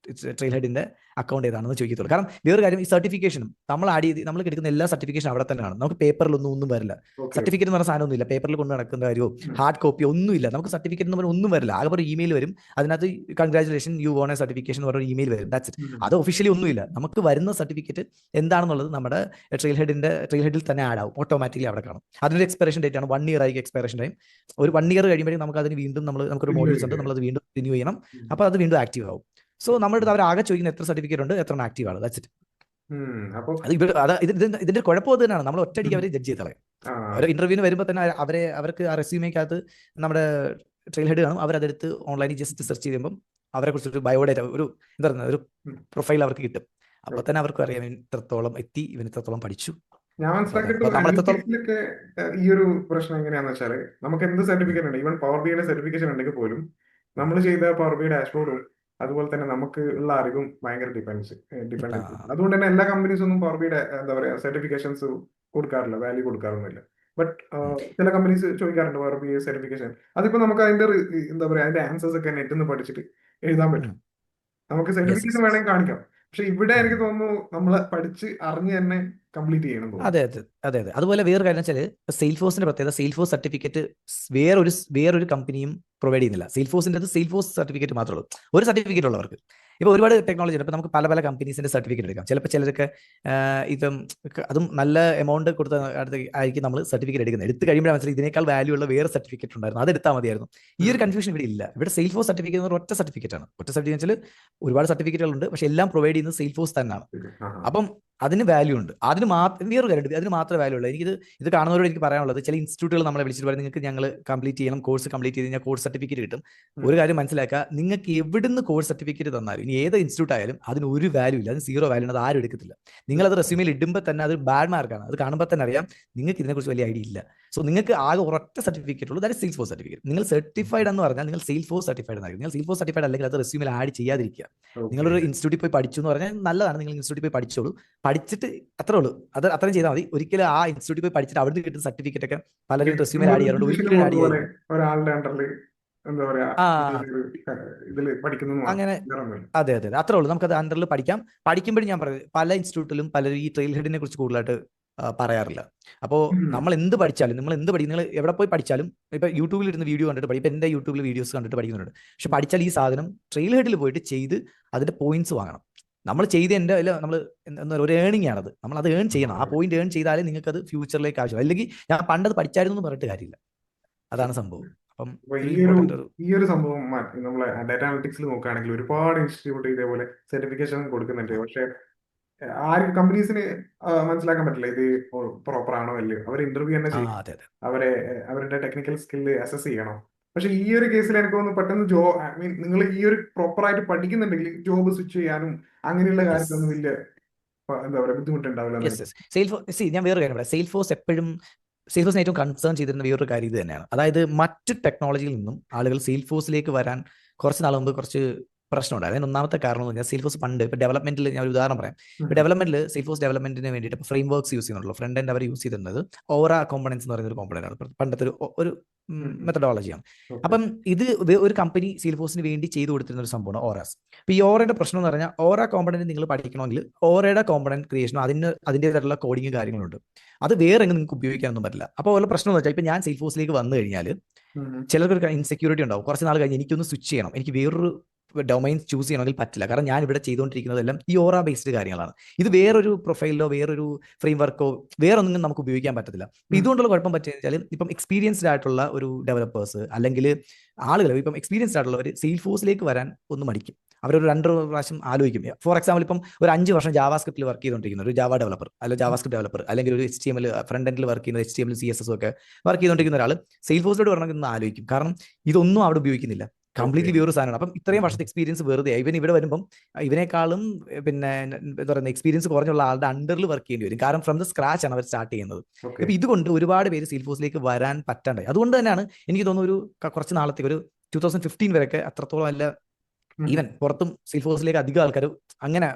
ട്രെയിൽ ഹെഡിന്റെ അക്കൗണ്ട് ഏതാണെന്ന് ചോദിക്കത്തുള്ളൂ. കാരണം വേറൊരു കാര്യം, ഈ സർട്ടിഫിക്കേഷനും നമ്മൾ നമ്മൾ എടുക്കുന്ന എല്ലാ സർട്ടിഫിക്കേഷൻ അവിടെ തന്നെയാണ്. നമുക്ക് പേപ്പറിലൊന്നും വരില്ല. സർട്ടിഫിക്കറ്റ് എന്ന് പറഞ്ഞ സാധനമൊന്നുമില്ല, പേപ്പറിൽ കൊണ്ട് നടക്കുന്ന കാര്യമോ ഹാർഡ് കോപ്പി ഒന്നുമില്ല. നമുക്ക് സർട്ടിഫിക്കറ്റ് എന്ന് പറഞ്ഞാൽ ഒന്നും വരില്ല. ആകെ ഒരു ഇമെയിൽ വരും, അതിനകത്ത് congratulation you won a certification എന്ന് പറഞ്ഞ ഇമെയിൽ വരും, ദാറ്റ്സ് ഇറ്റ്. അത് ഒഫീഷ്യലി ഒന്നുമില്ല. നമുക്ക് വരുന്ന സർട്ടിഫിക്കറ്റ് എന്താണെന്നുള്ളത് നമ്മുടെ ട്രെയിൽ ഹെഡിൽ തന്നെ ആഡ് ആവും, ഓട്ടോമാറ്റിക്കലി അവിടെ കാണും. അതിന്റെ എക്സ്പയറേഷൻ ഡേറ്റ് ആണ് 1 ഇയർ ആയിരിക്കും എക്സ്പയറേഷൻ ടൈം. ഒരു 1 ഇയർ കഴിയുമ്പോഴേക്കും നമുക്ക് അതിന് വീണ്ടും നമുക്കൊരു മോഡ്യൂൾസ് ഉണ്ട്, നമ്മളത് വീണ്ടും റിന്യൂ ചെയ്യണം, അപ്പോൾ അത് വീണ്ടും ആക്റ്റീവ് ആവും. സോ നമ്മുടെ അടുത്ത് അവർ ആകെ ചോദിക്കുന്ന എത്ര സർട്ടിഫിക്കറ്റ് ഉണ്ട്, എത്ര ആക്റ്റീവ് ആണ്, ദാറ്റ്സ് ഇറ്റ്. ഇതിന്റെ കുഴപ്പം അത് തന്നെയാണ്, നമ്മൾ ഒറ്റയടിക്ക് അവരെ ജഡ്ജ് ചെയ്ത് കളയും. ഒരു ഇന്റർവ്യൂവിന് വരുമ്പോൾ തന്നെ അവർക്ക് ആ റെസ്യൂമേക്കകത്ത് നമ്മുടെ ട്രെയിൽ ഹെഡ് കാണും, അവരതെടുത്ത് ഓൺലൈനിൽ ജസ്റ്റ് സെർച്ച് ചെയ്യുമ്പം അവരെ കുറിച്ചൊരു ബയോഡേറ്റ, എന്താ പറയുക, ഒരു പ്രൊഫൈൽ അവർക്ക് കിട്ടും. അപ്പൊ തന്നെ അവർക്ക് അറിയാം ഇവൻ ഇത്രത്തോളം എത്തി, ഇവൻ ഇത്രത്തോളം പഠിച്ചു. ഞാൻ മനസ്സിലാക്കിയിട്ട് ഈ ഒരു പ്രശ്നം എങ്ങനെയാന്ന് വെച്ചാല്, നമുക്ക് എന്ത് സർട്ടിഫിക്കറ്റ് ഉണ്ട്, ഈവൻ പവർ ബിയുടെ സർട്ടിഫിക്കേഷൻ ഉണ്ടെങ്കിൽ പോലും നമ്മൾ ചെയ്ത പവർ ബി ഡാഷ്ബോർഡും അതുപോലെ തന്നെ നമുക്ക് ഉള്ള അറിവും ഭയങ്കര ഡിപ്പെൻഡൻസ്. അതുകൊണ്ട് തന്നെ എല്ലാ കമ്പനീസ് ഒന്നും പവർ ബിയുടെ എന്താ പറയാ സർട്ടിഫിക്കേഷൻസ് കൊടുക്കാറില്ല, വാല്യൂ കൊടുക്കാറൊന്നുമില്ല. ബട്ട് ചില കമ്പനീസ് ചോദിക്കാറുണ്ട് പവർ ബി സർട്ടിഫിക്കേഷൻ. അതിപ്പോ നമുക്ക് അതിന്റെ എന്താ പറയാ അതിന്റെ ആൻസേഴ്സ് ഒക്കെ നെറ്റിൽ നിന്ന് പഠിച്ചിട്ട് എഴുതാൻ പറ്റും. നമുക്ക് സർട്ടിഫിക്കേഷൻ വേണമെങ്കിൽ കാണിക്കാം. പക്ഷെ ഇവിടെ എനിക്ക് തോന്നുന്നു നമ്മള് പഠിച്ച് അറിഞ്ഞ് തന്നെ കംപ്ലീറ്റ് ചെയ്യണം. അതെ. അതുപോലെ വേറൊരു കാര്യം വെച്ചാൽ, സെയിൽഫോഴ്സിന്റെ പ്രത്യേകത, സെയിൽഫോഴ്സ് സർട്ടിഫിക്കറ്റ് വേറൊരു കമ്പനിയും പ്രൊവൈഡ് ചെയ്യുന്നില്ല. സെയിൽഫോഴ്സിന്റെ സെയിൽഫോഴ്സ് സർട്ടിഫിക്കറ്റ് മാത്രമേ ഉള്ളൂ, ഒരു സർട്ടിഫിക്കറ്റ് ഉള്ളവർക്ക്. ഇപ്പോൾ ഒരുപാട് ടെക്നോളജി ഉണ്ട്. ഇപ്പോൾ നമുക്ക് പല കമ്പനീസിന്റെ സർട്ടിഫിക്കറ്റ് എടുക്കാം. ചിലരൊക്കെ ഇപ്പം അതും നല്ല എമൗണ്ട് കൊടുത്ത ആയിരിക്കും നമ്മൾ സർട്ടിഫിക്കറ്റ് എടുക്കുന്നത്. എടുത്ത് കഴിയുമ്പോൾ മനസ്സിലായി ഇതിനേക്കാൾ വാല്യൂ ഉള്ള വേറെ സർട്ടിഫിക്കറ്റ് ഉണ്ടായിരുന്നു, അത് എടുത്താൽ മതിയായിരുന്നു. ഈ ഒരു കൺഫ്യൂഷൻ ഇവിടെ ഇല്ല. ഇവിടെ സെയിൽഫോഴ്സ് സർട്ടിഫിക്കറ്റ് എന്ന് പറഞ്ഞാൽ ഒറ്റ സർട്ടിഫിക്കറ്റ് ആണ്. ഒറ്റ സർട്ടിഫിക്കറ്റ് വെച്ചാൽ ഒരുപാട് സർട്ടിഫിക്കറ്റുകളുണ്ട്, പക്ഷെ എല്ലാം പ്രൊവൈഡ് ചെയ്യുന്നത് സെയിൽഫോഴ്സ് തന്നെയാണ്. അപ്പം അതിന് വാല്യൂ ഉണ്ട്. വേറൊരു കാര്യം, അതിന് മാത്രമേ വാല്യൂ ഉള്ളൂ. ഇത് കാണുന്നവരോട് എനിക്ക് പറയാനുള്ളത്, ചില ഇൻസ്റ്റിറ്റ്യൂട്ടുകൾ നമ്മളെ വിളിച്ചിട്ട് പറയും നിങ്ങൾക്ക് ഞങ്ങൾ കംപ്ലീറ്റ് ചെയ്യണം, കോഴ്സ് കംപ്ലീറ്റ് ചെയ്ത് കഴിഞ്ഞാൽ കോഴ്സ് സർട്ടിഫിക്കറ്റ് കിട്ടും. ഒരു കാര്യം മനസ്സിലാക്കുക, നിങ്ങൾക്ക് എവിടുന്ന് കോഴ്സ് സർട്ടിഫിക്കറ്റ് തന്നാലും, ഇനി ഏത് ഇൻസ്റ്റിറ്റ്യൂട്ട് ആയാലും അതിന് ഒരു വാല്യൂ ഇല്ല, അതിന് 0 വാല്യൂ, അത് ആരും എടുക്കത്തില്ല. നിങ്ങളത് റെസ്യൂമിൽ ഇടുമ്പോൾ തന്നെ അത് ബാഡ് മാർക്കാണ്. അത് കാണുമ്പോൾ തന്നെ അറിയാം നിങ്ങൾക്ക് ഇതിനെക്കുറിച്ച് വലിയ ഐഡിയ ഇല്ല. സോ നിങ്ങൾക്ക് ആകെ ഒരൊറ്റ സർട്ടിഫിക്കറ്റ് ഉള്ളൂ, ദാറ്റ് സെയിൽസ് ഫോഴ്സ് സർട്ടിഫിക്കറ്റ്. നിങ്ങൾ സർട്ടിഫൈഡ് എന്ന് പറഞ്ഞാൽ നിങ്ങൾ സെയിൽസ് ഫോഴ്സ് സർട്ടിഫൈഡ് എന്നായിരിക്കും. നിങ്ങൾ സെയിൽസ് ഫോഴ്സ് സർട്ടിഫൈഡ് അല്ലെങ്കിൽ അത് റെസ്യൂമിൽ ആഡ് ചെയ്യാതിരിക്കുക. നിങ്ങളൊരു ഇൻസ്റ്റിറ്റ്യൂട്ടിൽ പോയി പഠിച്ചു എന്ന് പറഞ്ഞാൽ നല്ലതാണ്, നിങ്ങൾ ഇൻസ്റ്റിറ്റ്യൂട്ടിൽ പോയി പഠിച്ചോളൂ, പഠിച്ചിട്ട് അത്രേ ഉള്ളൂ, അത് അത്രയും ചെയ്താൽ മതി. ഒരിക്കലും ആ ഇൻസ്റ്റിറ്റ്യൂട്ടിൽ പോയി പഠിച്ചിട്ട് അവിടുന്ന് കിട്ടുന്ന സർട്ടിഫിക്കറ്റ് ഒക്കെ പലരും റെസ്യൂമിൽ ആഡ് ചെയ്യാറുണ്ട്, ഒരിക്കലും ആഡ് ചെയ്യാറില്ല. അങ്ങനെ അതെ അത്രേ ഉള്ളൂ, നമുക്കത് അണ്ടറിൽ പഠിക്കാം. പഠിക്കുമ്പോഴും ഞാൻ പറയും, പല ഇൻസ്റ്റിറ്റ്യൂട്ടിലും പലരും ഈ ട്രെയിൽ ഹെഡിനെ കുറിച്ച് കൂടുതലായിട്ട് പറയാറില്ല. അപ്പോൾ നമ്മൾ എന്ത് പഠിച്ചാലും, നിങ്ങൾ എവിടെ പോയി പഠിച്ചാലും, ഇപ്പൊ യൂട്യൂബിൽ ഇരുന്ന് വീഡിയോ കണ്ടിട്ട് പഠിക്കും, ഇപ്പൊ എന്റെ യൂട്യൂബിൽ വീഡിയോസ് കണ്ടിട്ട് പഠിക്കുന്നുണ്ട്. പക്ഷെ പഠിച്ചാൽ ഈ സാധനം ട്രെയിൽ ഹെഡിൽ പോയിട്ട് ചെയ്ത് അതിന്റെ പോയിന്റ്സ് വാങ്ങണം. നമ്മൾ ചെയ്ത് നമ്മൾ എന്താ ഒരു ഏണിംഗ് ആണത്, നമ്മൾ അത് ഏൺ ചെയ്യണം. ആ പോയിന്റ് ഏൺ ചെയ്താലേ നിങ്ങൾക്ക് അത് ഫ്യൂച്ചറിലേക്ക് ആവശ്യം. അല്ലെങ്കിൽ ഞാൻ പണ്ടത് പഠിച്ചായിരുന്നു എന്ന് പറഞ്ഞിട്ട് കാര്യമില്ല. അതാണ് സംഭവം. അപ്പം ഈ ഒരു സംഭവം നമ്മളെ ഡാറ്റ അനലിറ്റിക്സിൽ നോക്കുകയാണെങ്കിൽ ഒരുപാട് ഇൻസ്റ്റിറ്റ്യൂട്ട് ഇതേപോലെ സർട്ടിഫിക്കേഷൻ കൊടുക്കുന്നുണ്ട്. പക്ഷെ ആരും കമ്പനീസിന് മനസ്സിലാക്കാൻ പറ്റില്ല ഇത് പ്രോപ്പർ ആണോ അല്ലയോ. അവർ ഇന്റർവ്യൂ തന്നെ ചെയ്യും, അവരുടെ ടെക്നിക്കൽ സ്കില്ല് അസസ് ചെയ്യണം. പക്ഷെ ഈ ഒരു കേസിൽ എനിക്ക് തോന്നുന്നു പെട്ടെന്ന് നിങ്ങൾ ഈ ഒരു പ്രോപ്പർ ആയിട്ട് പഠിക്കുന്നുണ്ടെങ്കിൽ ജോബ് സ്വിച്ച് ചെയ്യാനും അങ്ങനെയുള്ള കാര്യത്തിലൊന്നും വലിയ എന്താ പറയുക ബുദ്ധിമുട്ടുണ്ടാവില്ല. ഞാൻ വേറെ കാര്യം പറയാം, സെയിൽഫോഴ്സിനെ ഏറ്റവും കൺസേൺ ചെയ്തിരുന്ന വേറൊരു കാര്യം ഇത് തന്നെയാണ്. അതായത് മറ്റ് ടെക്നോളജിയിൽ നിന്നും ആളുകൾ സെയിൽഫോഴ്സിലേക്ക് വരാൻ കുറച്ച് നാൾ മുമ്പ് കുറച്ച് പ്രശ്നമുണ്ട്. അതിന് ഒന്നാമത്തെ കാരണം എന്ന് പറഞ്ഞാൽ, സെയിൽഫോഴ്സ് പണ്ട് ഇപ്പോൾ ഡെവലപ്മെന്റിൽ ഞാൻ ഒരു ഉദാഹരണം പറയാം. ഇപ്പോൾ ഡെവലപ്മെന്റിൽ സെയിൽഫോഴ്സ് ഡെവലപ്മെന്റിന് വേണ്ടിയിട്ട് ഫ്രെയിം വർക്ക്സ് യൂസ് ചെയ്യുന്നുള്ളൂ. ഫ്രണ്ട് എൻഡ് അവർ യൂസ് ചെയ്തിരുന്നത് ഓറ കോമ്പണൻസ് എന്ന് പറയുന്ന ഒരു കോമ്പണന്റ് ആണ്, പണ്ടത്തെ ഒരു മെത്തഡോളജിയാണ്. അപ്പം ഇത് ഒരു കമ്പനി സെയിൽഫോഴ്സിന് വേണ്ടി ചെയ്തു കൊടുത്തിരുന്ന ഒരു സംഭവമാണ് ഓറാസ്. അപ്പോൾ ഈ ഓറയുടെ പ്രശ്നം എന്ന് പറഞ്ഞാൽ, ഓറ കോമ്പണന്റ് നിങ്ങൾ പഠിക്കണമെങ്കിൽ ഓറയുടെ കോമ്പണന്റ് ക്രിയേഷനോ അതിൻ്റെതായിട്ടുള്ള കോഡിങ് കാര്യങ്ങളുണ്ട്, അത് വേറെ എങ്ങനെ നിങ്ങൾക്ക് ഉപയോഗിക്കാനൊന്നും പറ്റില്ല. അപ്പോൾ ഉള്ള പ്രശ്നം എന്ന് വെച്ചാൽ, ഇപ്പം ഞാൻ സെയിൽഫോഴ്സിലേക്ക് വന്നു കഴിഞ്ഞാൽ ചിലർക്കൊരു ഇൻസെക്യൂരിറ്റി ഉണ്ടാവും. കുറച്ച് നാൾ കഴിഞ്ഞ് എനിക്കൊന്ന് സ്വിച്ച് ചെയ്യണം, എനിക്ക് വേറൊരു ഡൊമൈൻ ചൂസ് ചെയ്യണമെങ്കിൽ പറ്റില്ല. കാരണം ഞാൻ ഇവിടെ ചെയ്തുകൊണ്ടിരിക്കുന്നതെല്ലാം ഈ ഓറ ബേസ്ഡ് കാര്യങ്ങളാണ്. ഇത് വേറൊരു പ്രൊഫൈലിലോ വേറൊരു ഫ്രെയിം വർക്കോ വേറൊന്നും നമുക്ക് ഉപയോഗിക്കാൻ പറ്റത്തില്ല. ഇതുകൊണ്ടുള്ള കുഴപ്പം പറ്റുന്നത് വെച്ചാൽ, ഇപ്പം എക്സ്പീരിയൻസ്ഡ് ആയിട്ടുള്ള ഒരു ഡെവലപ്പേഴ്സ് അല്ലെങ്കിൽ ആളുകൾ, ഇപ്പം എക്സ്പീരിയൻസ്ഡ് ആയിട്ടുള്ളവർ സെയിൽഫോഴ്സിലേക്ക് വരാൻ ഒന്ന് മടിക്കും. അവരൊരു 2 പ്രാവശ്യം ആലോചിക്കും. ഫോർ എക്സാമ്പിൾ, ഇപ്പം ഒരു 5 വർഷം ജാവാസ്ക്രിപ്റ്റിൽ വർക്ക് ചെയ്തുകൊണ്ടിരിക്കുന്ന ഒരു ജാവ ഡെവലപ്പർ അല്ലെങ്കിൽ ജാവാസ്ക്രിപ്റ്റ് ഡെവലപ്പർ, അല്ലെങ്കിൽ ഒരു HTML ഫ്രണ്ട് എൻഡിൽ വർക്ക് ചെയ്യുന്ന HTML CSS ഒക്കെ വർക്ക് ചെയ്തുകൊണ്ടിരിക്കുന്ന ഒരാൾ സെയിൽഫോഴ്സിലോട് വരണമെങ്കിൽ ഒന്ന് ആലോചിക്കും. കാരണം ഇതൊന്നും അവിടെ ഉപയോഗിക്കുന്നില്ല. കംപ്ലീറ്റ്ലി വേറൊരു സാധനമാണ്. അപ്പം ഇത്രയും വർഷത്തെ എക്സ്പീരിയൻസ് വെറുതെ ഇവൻ ഇവിടെ വരുമ്പം ഇവനേക്കാളും പിന്നെ എന്താ പറയുക എക്സ്പീരിയൻസ് കുറഞ്ഞുള്ള ആളുടെ അണ്ടറിൽ വർക്ക് ചെയ്യേണ്ടി വരും. കാരണം ഫ്രം ദ സ്ക്രാച്ച് ആണ് അവർ സ്റ്റാർട്ട് ചെയ്യുന്നത്. ഇപ്പം ഇതുകൊണ്ട് ഒരുപാട് പേര് സെയിൽസ്ഫോഴ്സിലേക്ക് വരാൻ പറ്റാണ്ടായി. അതുകൊണ്ട് തന്നെയാണ് എനിക്ക് തോന്നുന്നു കുറച്ച് നാളത്തേക്ക് ഒരു 2015 വരെയൊക്കെ അത്രത്തോളം അല്ല ഈവൻ പുറത്തും സെയിൽസ്ഫോഴ്സിലേക്ക് അധികം ആൾക്കാർ അങ്ങനെ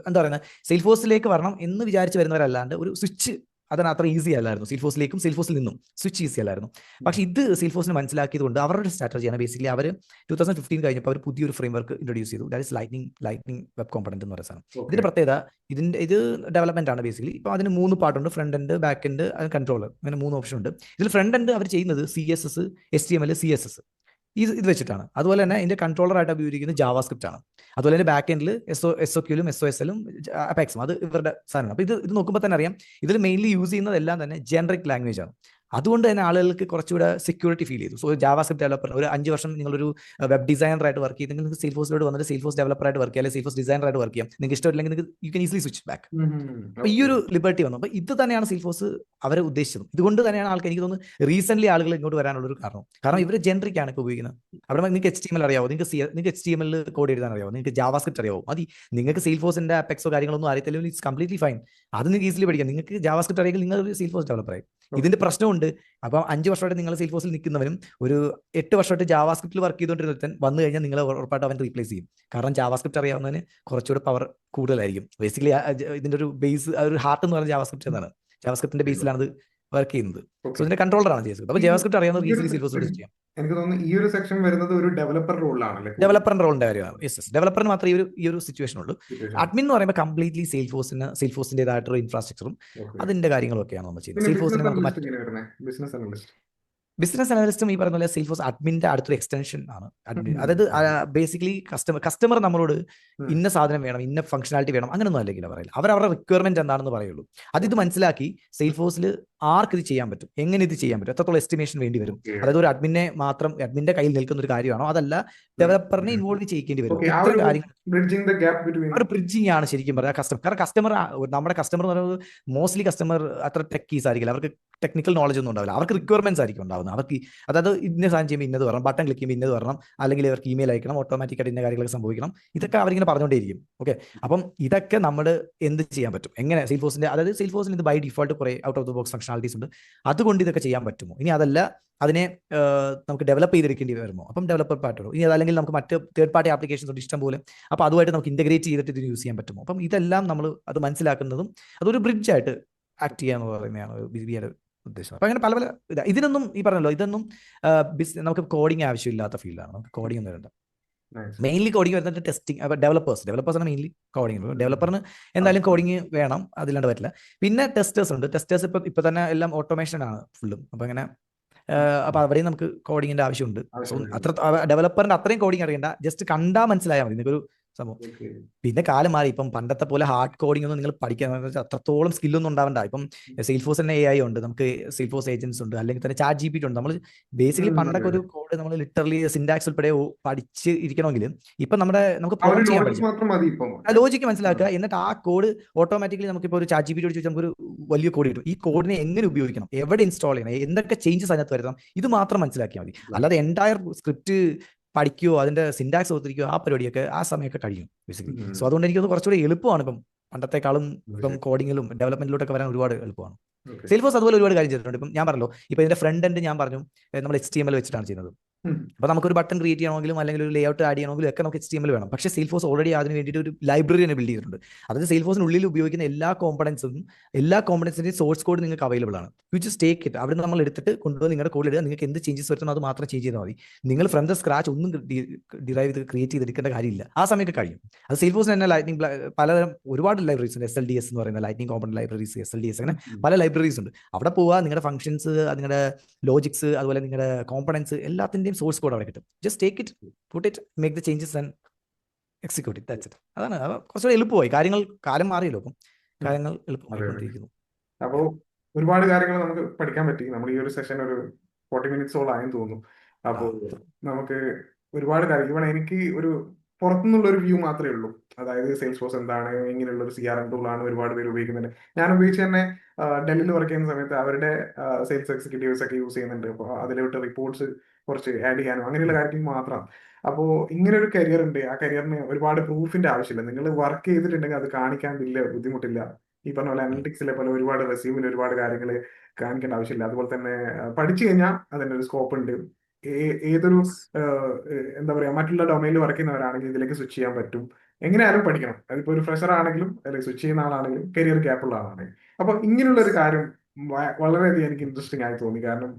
എന്താ പറയുന്നത് സെയിൽസ്ഫോഴ്സിലേക്ക് വരണം എന്ന് വിചാരിച്ച് വരുന്നവരല്ലാണ്ട് ഒരു സ്വിച്ച് അതിന് അത്ര ഈസി അല്ലായിരുന്നു. സെയിൽസ്ഫോഴ്സിലേക്കും സെയിൽസ്ഫോഴ്സിൽ നിന്നും സ്വിച്ച് ഈസി അല്ലായിരുന്നു. പക്ഷേ ഇത് സെയിൽസ്ഫോഴ്സിന് മനസ്സിലാക്കിയത് കൊണ്ട് അവരുടെ സ്ട്രാറ്റജിയാണ് ബേസിക്കലി അവർ 2015 കഴിഞ്ഞപ്പോൾ അവർ പുതിയൊരു ഫ്രെയിം വർക്ക് ഇൻട്രൊഡ്യൂസ് ചെയ്തു. That is lightning web component എന്ന് പറയുന്ന സാധനം. ഇതിന്റെ പ്രത്യേകത ഇത് ഡെവലപ്മെന്റ് ആണ് ബേസിക്കലി. ഇപ്പോൾ അതിന് 3 പാർട്ടുണ്ട്: front end, back end, controller. അങ്ങനെ 3 ഓപ്ഷൻ ഉണ്ട്. ഇതിൽ ഫ്രണ്ട് എൻഡ് അവർ ചെയ്യുന്നത് CSS, HTML, CSS ഇത് വെച്ചിട്ടാണ്. അതുപോലെ തന്നെ ഇതിന്റെ കൺട്രോളറായിട്ട് ഉപയോഗിക്കുന്നത് ജാവാസ്ക്രിപ്റ്റ് ആണ്. അതുപോലെ തന്നെ ബാക്ക് എൻഡിൽ SOQലും SOSലും അപെക്സും അത് ഇവരുടെ സാധനമാണ്. അപ്പോൾ ഇത് നോക്കുമ്പോൾ തന്നെ അറിയാം ഇതിൽ മെയിൻലി യൂസ് ചെയ്യുന്നതെല്ലാം തന്നെ ജനറിക് ലാംഗ്വേജ് ആണ്. അതുകൊണ്ട് തന്നെ ആളുകൾക്ക് കുറച്ചുകൂടെ സെക്യൂരിറ്റി ഫീൽ ചെയ്തു. സോ ജാവാസ്ക്രിപ്റ്റ് ഡെവലപ്പർ ഒരു 5 വർഷം നിങ്ങളൊരു വെബ് ഡിസൈനറായിട്ട് വർക്ക് ചെയ്ത് നിങ്ങൾക്ക് സെയിൽസ്ഫോഴ്സിലോട്ട് വന്നിട്ട് സെയിൽസ്ഫോഴ്സ് ഡെവലപ്പറായിട്ട് വർക്ക് ചെയ്യാം, അല്ലെങ്കിൽ സെയിൽസ്ഫോഴ്സ് ഡിസൈനറായിട്ട് വർക്ക് ചെയ്യാം. നിങ്ങൾക്ക് ഇഷ്ടമില്ലെങ്കിൽ നിങ്ങൾക്ക് you can easily switch back. അപ്പോൾ ഈ ഒരു ലിബർട്ടി വന്നു. അപ്പോൾ ഇത് തന്നെയാണ് സെയിൽസ്ഫോഴ്സ് അവരെ ഉദ്ദേശിച്ചത്. ഇതുകൊണ്ട് തന്നെയാണ് ആൾക്ക് എനിക്ക് തോന്നുന്നു റീസെന്റ് ആളുകൾ ഇങ്ങോട്ട് വരാനുള്ളൊരു കാരണം ഇവർ ജനറിക് ആണ് ഇപ്പോൾ ഉപയോഗിക്കുന്നത്. അവിടെ നിങ്ങൾക്ക് HTML അറിയാവോ, നിങ്ങൾക്ക് HTML കോഡ് എഴുതാൻ അറിയാവോ, നിങ്ങൾക്ക് ജാവാസ്ക്രിപ്റ്റ് അറിയാവോ, മതി. നിങ്ങൾക്ക് സെയിൽസ്ഫോഴ്സിന്റെ അപെക്സോ കാര്യങ്ങളൊന്നും അറിയത്തില്ലെങ്കിൽ ഇറ്റ്സ് കംപ്ലീറ്റ്ലി ഫൈൻ. അത് നിങ്ങൾക്ക് ഈസിലി പഠിക്കാം. നിങ്ങൾക്ക് ജാവാസ്ക്രിപ്റ്റ് അറിയെങ്കിൽ നിങ്ങൾ ഒരു സെയിൽസ്ഫോഴ്സ് ഡെവലപ്പറായി. ഇതിന്റെ പ്രശ്നമുണ്ട്. അപ്പം 5 വർഷമായിട്ട് നിങ്ങൾ സെയിൽസ്ഫോഴ്സിൽ നിൽക്കുന്നവനും ഒരു 8 വർഷമായിട്ട് ജാവാസ്ക്രിപ്റ്റിൽ വർക്ക് ചെയ്തുകൊണ്ടിരുന്നവൻ വന്നു കഴിഞ്ഞാൽ നിങ്ങൾ ഉറപ്പായിട്ട് അവൻ റീപ്ലേസ് ചെയ്യും. കാരണം ജാവാസ്ക്രിപ്റ്റ് അറിയാവുന്നതിന് കുറച്ചുകൂടെ പവർ കൂടുതലായിരിക്കും. ബേസിക്കലി ഇതിന്റെ ഒരു ബേസ് ഒരു ഹാർട്ട് എന്ന് പറയുന്നത് ജാവാസ്ക്രിപ്റ്റ് എന്നാണ്. ജാവാസ്ക്രിപ്റ്റിന്റെ ബേസിലാണ് ഇത് വർക്ക് ചെയ്യുന്നത്. സോ ഇതിന്റെ കൺട്രോളറാണ് ചെയ്യുന്നത്. അപ്പോൾ ജാവാസ്ക്രിപ്റ്റ് അറിയാവുന്നത് ഈസിലി സെയിൽസ്ഫോഴ്സിൽ ചെയ്യാം. എനിക്ക് തോന്നുന്നു ഈ ഒരു സെക്ഷൻ വരുന്നത് ഒരു ഡെവലപ്പർ റോളിലാണ്. ഡെവലപ്പറിന്റെ റോളിന്റെ കാര്യമാണ്. യെസ്, ഡെവലപ്പറിന് മാത്രമേ ഈ ഒരു സിറ്റുവേഷൻ ഉള്ളൂ. അഡ്മിൻ എന്ന് പറയുമ്പോൾ കംപ്ലീറ്റ്ലി സെയിൽസ്ഫോഴ്സിന്റേതായിട്ടുള്ള ഇൻഫ്രാസ്ട്രക്ചറും അതിന്റെ കാര്യങ്ങളൊക്കെയാണ് നമ്മൾ ചെയ്യുന്നത്. സെയിൽസ്ഫോഴ്സിനെ നമുക്ക് ബിസിനസ് അനലിസ്റ്റും ഈ പറയുന്ന പോലെ സെയിൽസ്ഫോഴ്സ് അഡ്മിന്റെ അടുത്തൊരു എക്സ്റ്റൻഷൻ ആണ് അഡ്മിൻ. അതായത് ബേസിക്കലി കസ്റ്റമർ നമ്മളോട് ഇന്ന സാധനം വേണം, ഇന്ന ഫംഗ്ഷനാലിറ്റി വേണം, അങ്ങനെയൊന്നും അല്ലെങ്കിൽ പറയില്ല. അവരുടെ റിക്വയർമെന്റ് എന്താണെന്ന് പറയുള്ളൂ. ഇത് മനസ്സിലാക്കി സെയിൽസ്ഫോഴ്സിൽ ആർക്ക് ഇത് ചെയ്യാൻ പറ്റും, എങ്ങനെ ഇത് ചെയ്യാൻ പറ്റും, എത്രത്തോളം എസ്റ്റിമേഷൻ വേണ്ടി വരും, അതായത് ഒരു അഡ്മിന്റെ കയ്യിൽ നിൽക്കുന്ന ഒരു കാര്യമാണോ, അതല്ല ഡെവലപ്പറിനെ ഇൻവോൾവ് ചെയ്യിക്കേണ്ടി വരും. ഇത്തരം കാര്യങ്ങൾ ഒരു ബ്രിഡ്ജിങ് ആണ് ശരിക്കും പറയാം കസ്റ്റമർ. കാരണം നമ്മുടെ കസ്റ്റമർ എന്ന് പറയുന്നത് മോസ്റ്റ്ലി കസ്റ്റമർ അത്ര ടെക്കീസ് ആയിരിക്കില്ല. അവർക്ക് ടെക്നിക്കൽ നോളജ് ഒന്നും ഉണ്ടാവില്ല. അവർക്ക് റിക്വയർമെന്റ്സ് ആയിരിക്കും ഉണ്ടാവുന്നത്. അവർക്ക് അതായത് ഇന്ന സാധനം ചെയ്യുമ്പോൾ ഇന്നത് വരണം, ബട്ടൺ ക്ലിക്ക് ചെയ്യുമ്പോൾ ഇന്നത് വരണം, അല്ലെങ്കിൽ അവർക്ക് ഇമെയിൽ അയക്കണം, ഓട്ടോമാറ്റിക്കായിട്ട് ഇന്ന കാര്യങ്ങളൊക്കെ സംഭവിക്കണം. ഇതൊക്കെ അവരിങ്ങനെ പറഞ്ഞുകൊണ്ടേയിരിക്കും. ഓക്കെ, അപ്പം ഇതൊക്കെ നമ്മൾ എന്ത് ചെയ്യാൻ പറ്റും, എങ്ങനെ സെയിൽസ്ഫോഴ്സിന് ഇത് ബൈ ഡിഫോൾട്ട് കുറേ out of the box functionalities ഉണ്ട്. അതുകൊണ്ട് ഇതൊക്കെ ചെയ്യാൻ പറ്റുമോ? ഇനി അതല്ല അതിനെ നമുക്ക് ഡെവലപ്പ് ചെയ്തെടുക്കേണ്ടി വരുമോ? അപ്പം ഡെവലപ്പർ പാർട്ടോ. ഇനി അതല്ലെങ്കിൽ നമുക്ക് മറ്റ് തേർഡ് പാർട്ടി ആപ്ലിക്കേഷൻസ് ഉണ്ട് ഇഷ്ടം പോലെ. അപ്പോൾ അതുമായിട്ട് നമുക്ക് ഇന്റഗ്രേറ്റ് ചെയ്തിട്ട് ഇതിന് യൂസ് ചെയ്യാൻ പറ്റുമോ? അപ്പം ഇതെല്ലാം നമ്മൾ അത് മനസ്സിലാക്കുന്നതും അതൊരു ബ്രിഡ്ജായിട്ട് ആക്ട് ചെയ്യാന്ന് പറയുന്നതാണ് ബിബിയുടെ ഉദ്ദേശം. അപ്പം അങ്ങനെ പല ഇതിനൊന്നും ഈ പറഞ്ഞല്ലോ, ഇതൊന്നും നമുക്ക് കോഡിങ് ആവശ്യമില്ലാത്ത ഫീൽഡാണ്. നമുക്ക് കോഡിംഗ് ഒന്നും വേണ്ട. മെയിൻലി കോഡിംഗ് വരുന്നത് ടെസ്റ്റിംഗ്. ഡെവലപ്പേഴ്സാണ് മെയിൻലി കോഡിംഗ്. ഡെവലപ്പറിന് എന്തായാലും കോഡിംഗ് വേണം, അതില്ലാണ്ട് പറ്റില്ല. പിന്നെ ടെസ്റ്റേഴ്സ് ഉണ്ട്. ടെസ്റ്റേഴ്സ് ഇപ്പൊ തന്നെ എല്ലാം ഓട്ടോമേഷൻ ആണ് ഫുള്ളും. അപ്പൊ അങ്ങനെ അപ്പൊ അവിടെയും നമുക്ക് കോഡിങ്ങിന്റെ ആവശ്യമുണ്ട്. അത്ര ഡെവലപ്പറിന്റെ അത്രയും കോഡിങ് അറിയണ്ട, ജസ്റ്റ് കണ്ടാൽ മനസ്സിലായാൽ മതി നിങ്ങൾക്കൊരു സംഭവം. പിന്നെ കാലം മാറി. ഇപ്പം പണ്ടത്തെ പോലെ ഹാർഡ് കോഡിംഗ് ഒന്നും നിങ്ങൾ പഠിക്കാൻ അത്രത്തോളം സ്കില്ലൊന്നും ഉണ്ടാവണ്ട. ഇപ്പം സെയിൽസ്ഫോഴ്സ് തന്നെ AI ഉണ്ട്, നമുക്ക് സെയിൽസ്ഫോഴ്സ് ഏജൻസ് ഉണ്ട്, അല്ലെങ്കിൽ തന്നെ ChatGPT ഉണ്ട്. നമ്മൾ ബേസിക്കലി പണ്ടൊക്കെ ഒരു കോഡ് നമ്മൾ ലിറ്ററലി സിന്റാക്സ് ഉൾപ്പെടെ പഠിച്ച് ഇരിക്കണമെങ്കിൽ ഇപ്പൊ നമുക്ക് പ്രോംപ്റ്റ് ചെയ്യാൻ പറ്റും, ലോജിക്ക് മനസ്സിലാക്കുക. എന്നിട്ട് ആ കോഡ് ഓട്ടോമാറ്റിക്കലി നമുക്കിപ്പോൾ ഒരു ChatGPT ചോദിച്ചാൽ നമുക്കൊരു വലിയ കോഡ് കിട്ടും. ഈ കോഡിനെ എങ്ങനെ ഉപയോഗിക്കണം, എവിടെ ഇൻസ്റ്റാൾ ചെയ്യണം, എന്തൊക്കെ ചേഞ്ചസ് അതിനകത്ത് വരുത്തണം, ഇത് മാത്രം മനസ്സിലാക്കിയാൽ മതി. അല്ലാതെ എൻറ്റയർ സ്ക്രിപ്റ്റ് പഠിക്കുകയോ അതിന്റെ സിന്റാക്സ് ഒത്തിരിക്കുകയോ ആ പരിപാടിയൊക്കെ ആ സമയമൊക്കെ കഴിയും ബേസിക്കലി. സോ അതുകൊണ്ട് എനിക്കൊന്ന് കുറച്ചുകൂടി എളുപ്പമാണ് ഇപ്പം പണ്ടത്തെക്കാളും. ഇപ്പം കോഡിങ്ങിലും ഡെവലപ്മെന്റിലോട്ടൊക്കെ വരാൻ ഒരുപാട് എളുപ്പമാണ്. സെയിൽസ്ഫോഴ്സ് അതുപോലെ ഒരുപാട് കാര്യം ചെയ്തിട്ടുണ്ട്. ഇപ്പം ഞാൻ പറഞ്ഞല്ലോ, ഇപ്പൊ ഇതിന്റെ ഫ്രണ്ട് എൻഡ് ഞാൻ പറഞ്ഞു നമ്മൾ HTML വെച്ചിട്ടാണ് ചെയ്യുന്നത്. അപ്പോൾ നമുക്കൊരു ബട്ടൺ ക്രിയേറ്റ് ചെയ്യണമെങ്കിലും അല്ലെങ്കിൽ ഒരു ലേഔട്ട് ആഡ് ചെയ്യണമെങ്കിലും ഒക്കെ നമുക്ക് HTML വേണം. പക്ഷേ സെയിൽസ്ഫോഴ്സ് ഓൾറെഡി അതിന് വേണ്ടിയിട്ട് ഒരു ലൈബ്രറി തന്നെ ബിൽഡ് ചെയ്തിട്ടുണ്ട്. അതായത് സെയിൽസ്ഫോഴ്സിനുള്ളിൽ ഉപയോഗിക്കുന്ന എല്ലാ കോമ്പണൻസിന്റെയും സോഴ്സ് കോഡ് നിങ്ങൾക്ക് അവൈലബിൾ ആണ്. You just take it. അവിടെ നമ്മൾ എടുത്തിട്ട് കൊണ്ടുപോയി നിങ്ങളുടെ കോഡിൽ ഇടുക. നിങ്ങൾക്ക് എന്ത് ചേഞ്ചസ് വരുത്തണം അത് മാത്രം ചേഞ്ച് ചെയ്താൽ മതി. നിങ്ങൾ ഫ്രം ദ സ്ക്രാച്ച് ഒന്നും ഡിറൈവ് ചെയ്ത് ക്രിയേറ്റ് ചെയ്തെടുക്കേണ്ട കാര്യമില്ല. ആ സമയമൊക്കെ കഴിയും. അത് സെയിൽസ്ഫോഴ്സിന് തന്നെ ലൈറ്റിംഗ് പലതരം ഒരുപാട് ലൈബ്രറീസ് ഉണ്ട്. SLDS എന്ന് പറയുന്ന ലൈറ്റിംഗ് കോമ്പണന്റ് ലൈബ്രറീസ്, SLDS, അങ്ങനെ പല ലൈബ്രറീസ് ഉണ്ട്. അവിടെ പോവുക, നിങ്ങളുടെ ഫംഗ്ഷൻസ്, നിങ്ങളുടെ ലോജിക്സ്, അതുപോലെ നിങ്ങളുടെ കോമ്പണൻസ് എല്ലാത്തിൻ്റെയും സോഴ്സ് കോഡ് അവിടെ കിട്ടും. Just take it, put it, make the changes and execute it. That's it. അതാണ് കുറച്ചുകൂടി എളുപ്പമായി. കാലം മാറിയല്ലോ, അപ്പം കാര്യങ്ങൾ എളുപ്പമായിക്കൊണ്ടിരിക്കുന്നു. അപ്പോൾ ഒരുപാട് കാര്യങ്ങൾ നമുക്ക് പഠിക്കാൻ പറ്റി. നമ്മൾ ഈ ഒരു സെഷൻ ഒരു 40 മിനിറ്റ്സോളം ആയെന്ന് തോന്നുന്നു. അപ്പോൾ നമുക്ക് ഒരുപാട് കാര്യം ഇവിടെ എനിക്ക് ഒരു പുറത്തുനിന്നുള്ള ഒരു വ്യൂ മാത്രമേ ഉള്ളൂ. അതായത് സെയിൽസ്ഫോഴ്സ് എന്താണ്, ഇങ്ങനെയുള്ള ഒരു CRM ടൂളാണ് ഒരുപാട് പേര് ഉപയോഗിക്കുന്നുണ്ട്. ഞാൻ ഉപയോഗിച്ച് തന്നെ ഡൽഹിയിൽ വർക്ക് ചെയ്യുന്ന സമയത്ത് അവരുടെ സെയിൽസ് എക്സിക്യൂട്ടീവ്സ് ഒക്കെ യൂസ് ചെയ്യുന്നുണ്ട്. അപ്പോൾ അതിലോട്ട് റിപ്പോർട്ട്സ് കുറച്ച് ആഡ് ചെയ്യാനും അങ്ങനെയുള്ള കാര്യത്തിൽ മാത്രം. അപ്പോൾ ഇങ്ങനെ ഒരു കരിയർ ഉണ്ട്. ആ കരിയറിന് ഒരുപാട് പ്രൂഫിന്റെ ആവശ്യമില്ല. നിങ്ങൾ വർക്ക് ചെയ്തിട്ടുണ്ടെങ്കിൽ അത് കാണിക്കാൻ വലിയ ബുദ്ധിമുട്ടില്ല. ഈ പറഞ്ഞ പോലെ ഉം. അനലിറ്റിക്സിലെ പോലെ ഒരുപാട് റെസ്യൂമിൽ ഒരുപാട് കാര്യങ്ങൾ കാണിക്കേണ്ട ആവശ്യമില്ല. അതുപോലെ തന്നെ പഠിച്ചു കഴിഞ്ഞാൽ അതിനൊരു സ്കോപ്പ് ഉണ്ട്. ഏതൊരു Yes. എന്താ പറയാ, മറ്റുള്ള ഡൊമൈനിൽ വർക്ക് ചെയ്യുന്നവരാണെങ്കിൽ ഇതിലേക്ക് സ്വിച്ച് ചെയ്യാൻ പറ്റും. എങ്ങനെയായാലും പഠിക്കണം. അതിപ്പോ ഒരു ഫ്രഷർ ആണെങ്കിലും അല്ലെങ്കിൽ സ്വിച്ച് ചെയ്യുന്ന ആളാണെങ്കിലും കരിയർ ഗ്യാപ്പ് ഉള്ള ആളാണെങ്കിൽ. അപ്പൊ ഇങ്ങനെയുള്ള ഒരു കാര്യം വളരെയധികം എനിക്ക് ഇൻട്രസ്റ്റിംഗ് ആയി തോന്നി. കാരണം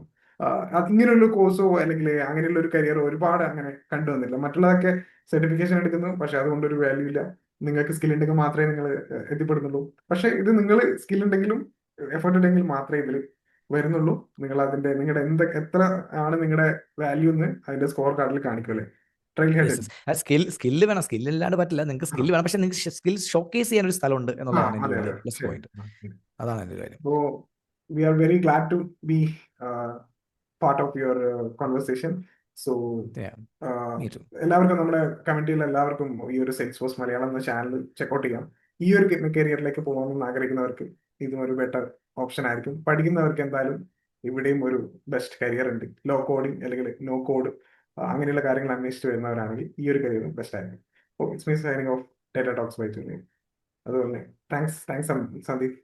ഇങ്ങനെയുള്ള കോഴ്സോ അല്ലെങ്കിൽ അങ്ങനെയുള്ള ഒരു കരിയർ ഒരുപാട് അങ്ങനെ കണ്ടുവന്നില്ല. മറ്റുള്ളതൊക്കെ സർട്ടിഫിക്കേഷൻ എടുക്കുന്നു, പക്ഷെ അതുകൊണ്ടൊരു വാല്യൂ ഇല്ല. നിങ്ങൾക്ക് സ്കിൽ ഉണ്ടെങ്കിൽ മാത്രമേ നിങ്ങൾ എത്തിപ്പെടുന്നുള്ളൂ. പക്ഷെ ഇത് നിങ്ങൾ സ്കിൽ ഉണ്ടെങ്കിലും എഫേർട്ട് ഉണ്ടെങ്കിലും മാത്രമേ ഇതിൽ വരുന്നുള്ളൂ. നിങ്ങളുടെ എത്ര ആണ് നിങ്ങളുടെ വാല്യൂ എന്ന് അതിന്റെ സ്കോർ കാർഡിൽ കാണിക്കുമല്ലേ. Trial head. Yes yes. Skill വേണം. സ്കില്ല് ഇല്ലാണ്ട് പറ്റില്ല. നിങ്ങൾക്ക് സ്കില്ല് വേണം, പക്ഷെ നിങ്ങൾക്ക് സ്കിൽ ഷോക്കേസ് ചെയ്യാൻ ഒരു സ്ഥലമുണ്ട് എന്നുള്ളതാണ് എൻ്റെ അതെ വലിയ അതെ, പ്ലസ് ശരി. പോയിന്റ്. അതാണ് എൻ്റെ കാര്യം. അപ്പോ we are very glad to be part of your conversation. So Yeah, me too. എല്ലാവർക്കും, നമ്മുടെ കമന്റിൽ എല്ലാവർക്കും ഈ ഒരു സെയിൽസ് ഫോഴ്സ് മലയാളം എന്ന ചാനൽ ചെക്കൗട്ട് ചെയ്യാം. ഈ ഒരു കരിയറിലേക്ക് പോകണമെന്ന് ആഗ്രഹിക്കുന്നവർക്ക് ഇതും ഒരു ബെറ്റർ ഓപ്ഷൻ ആയിരിക്കും. പഠിക്കുന്നവർക്ക് എന്തായാലും ഇവിടെയും ഒരു ബെസ്റ്റ് കരിയർ ഉണ്ട്. ലോ കോഡിംഗ് അല്ലെങ്കിൽ നോ കോഡ് അങ്ങനെയുള്ള കാര്യങ്ങൾ അന്വേഷിച്ച് വരുന്നവരാണെങ്കിൽ ഈ ഒരു കരിയറും ബെസ്റ്റ് ആയിരിക്കും. It's me signing off data talks bye junior. അതുപോലെ താങ്ക്സ് സന്ദീപ്.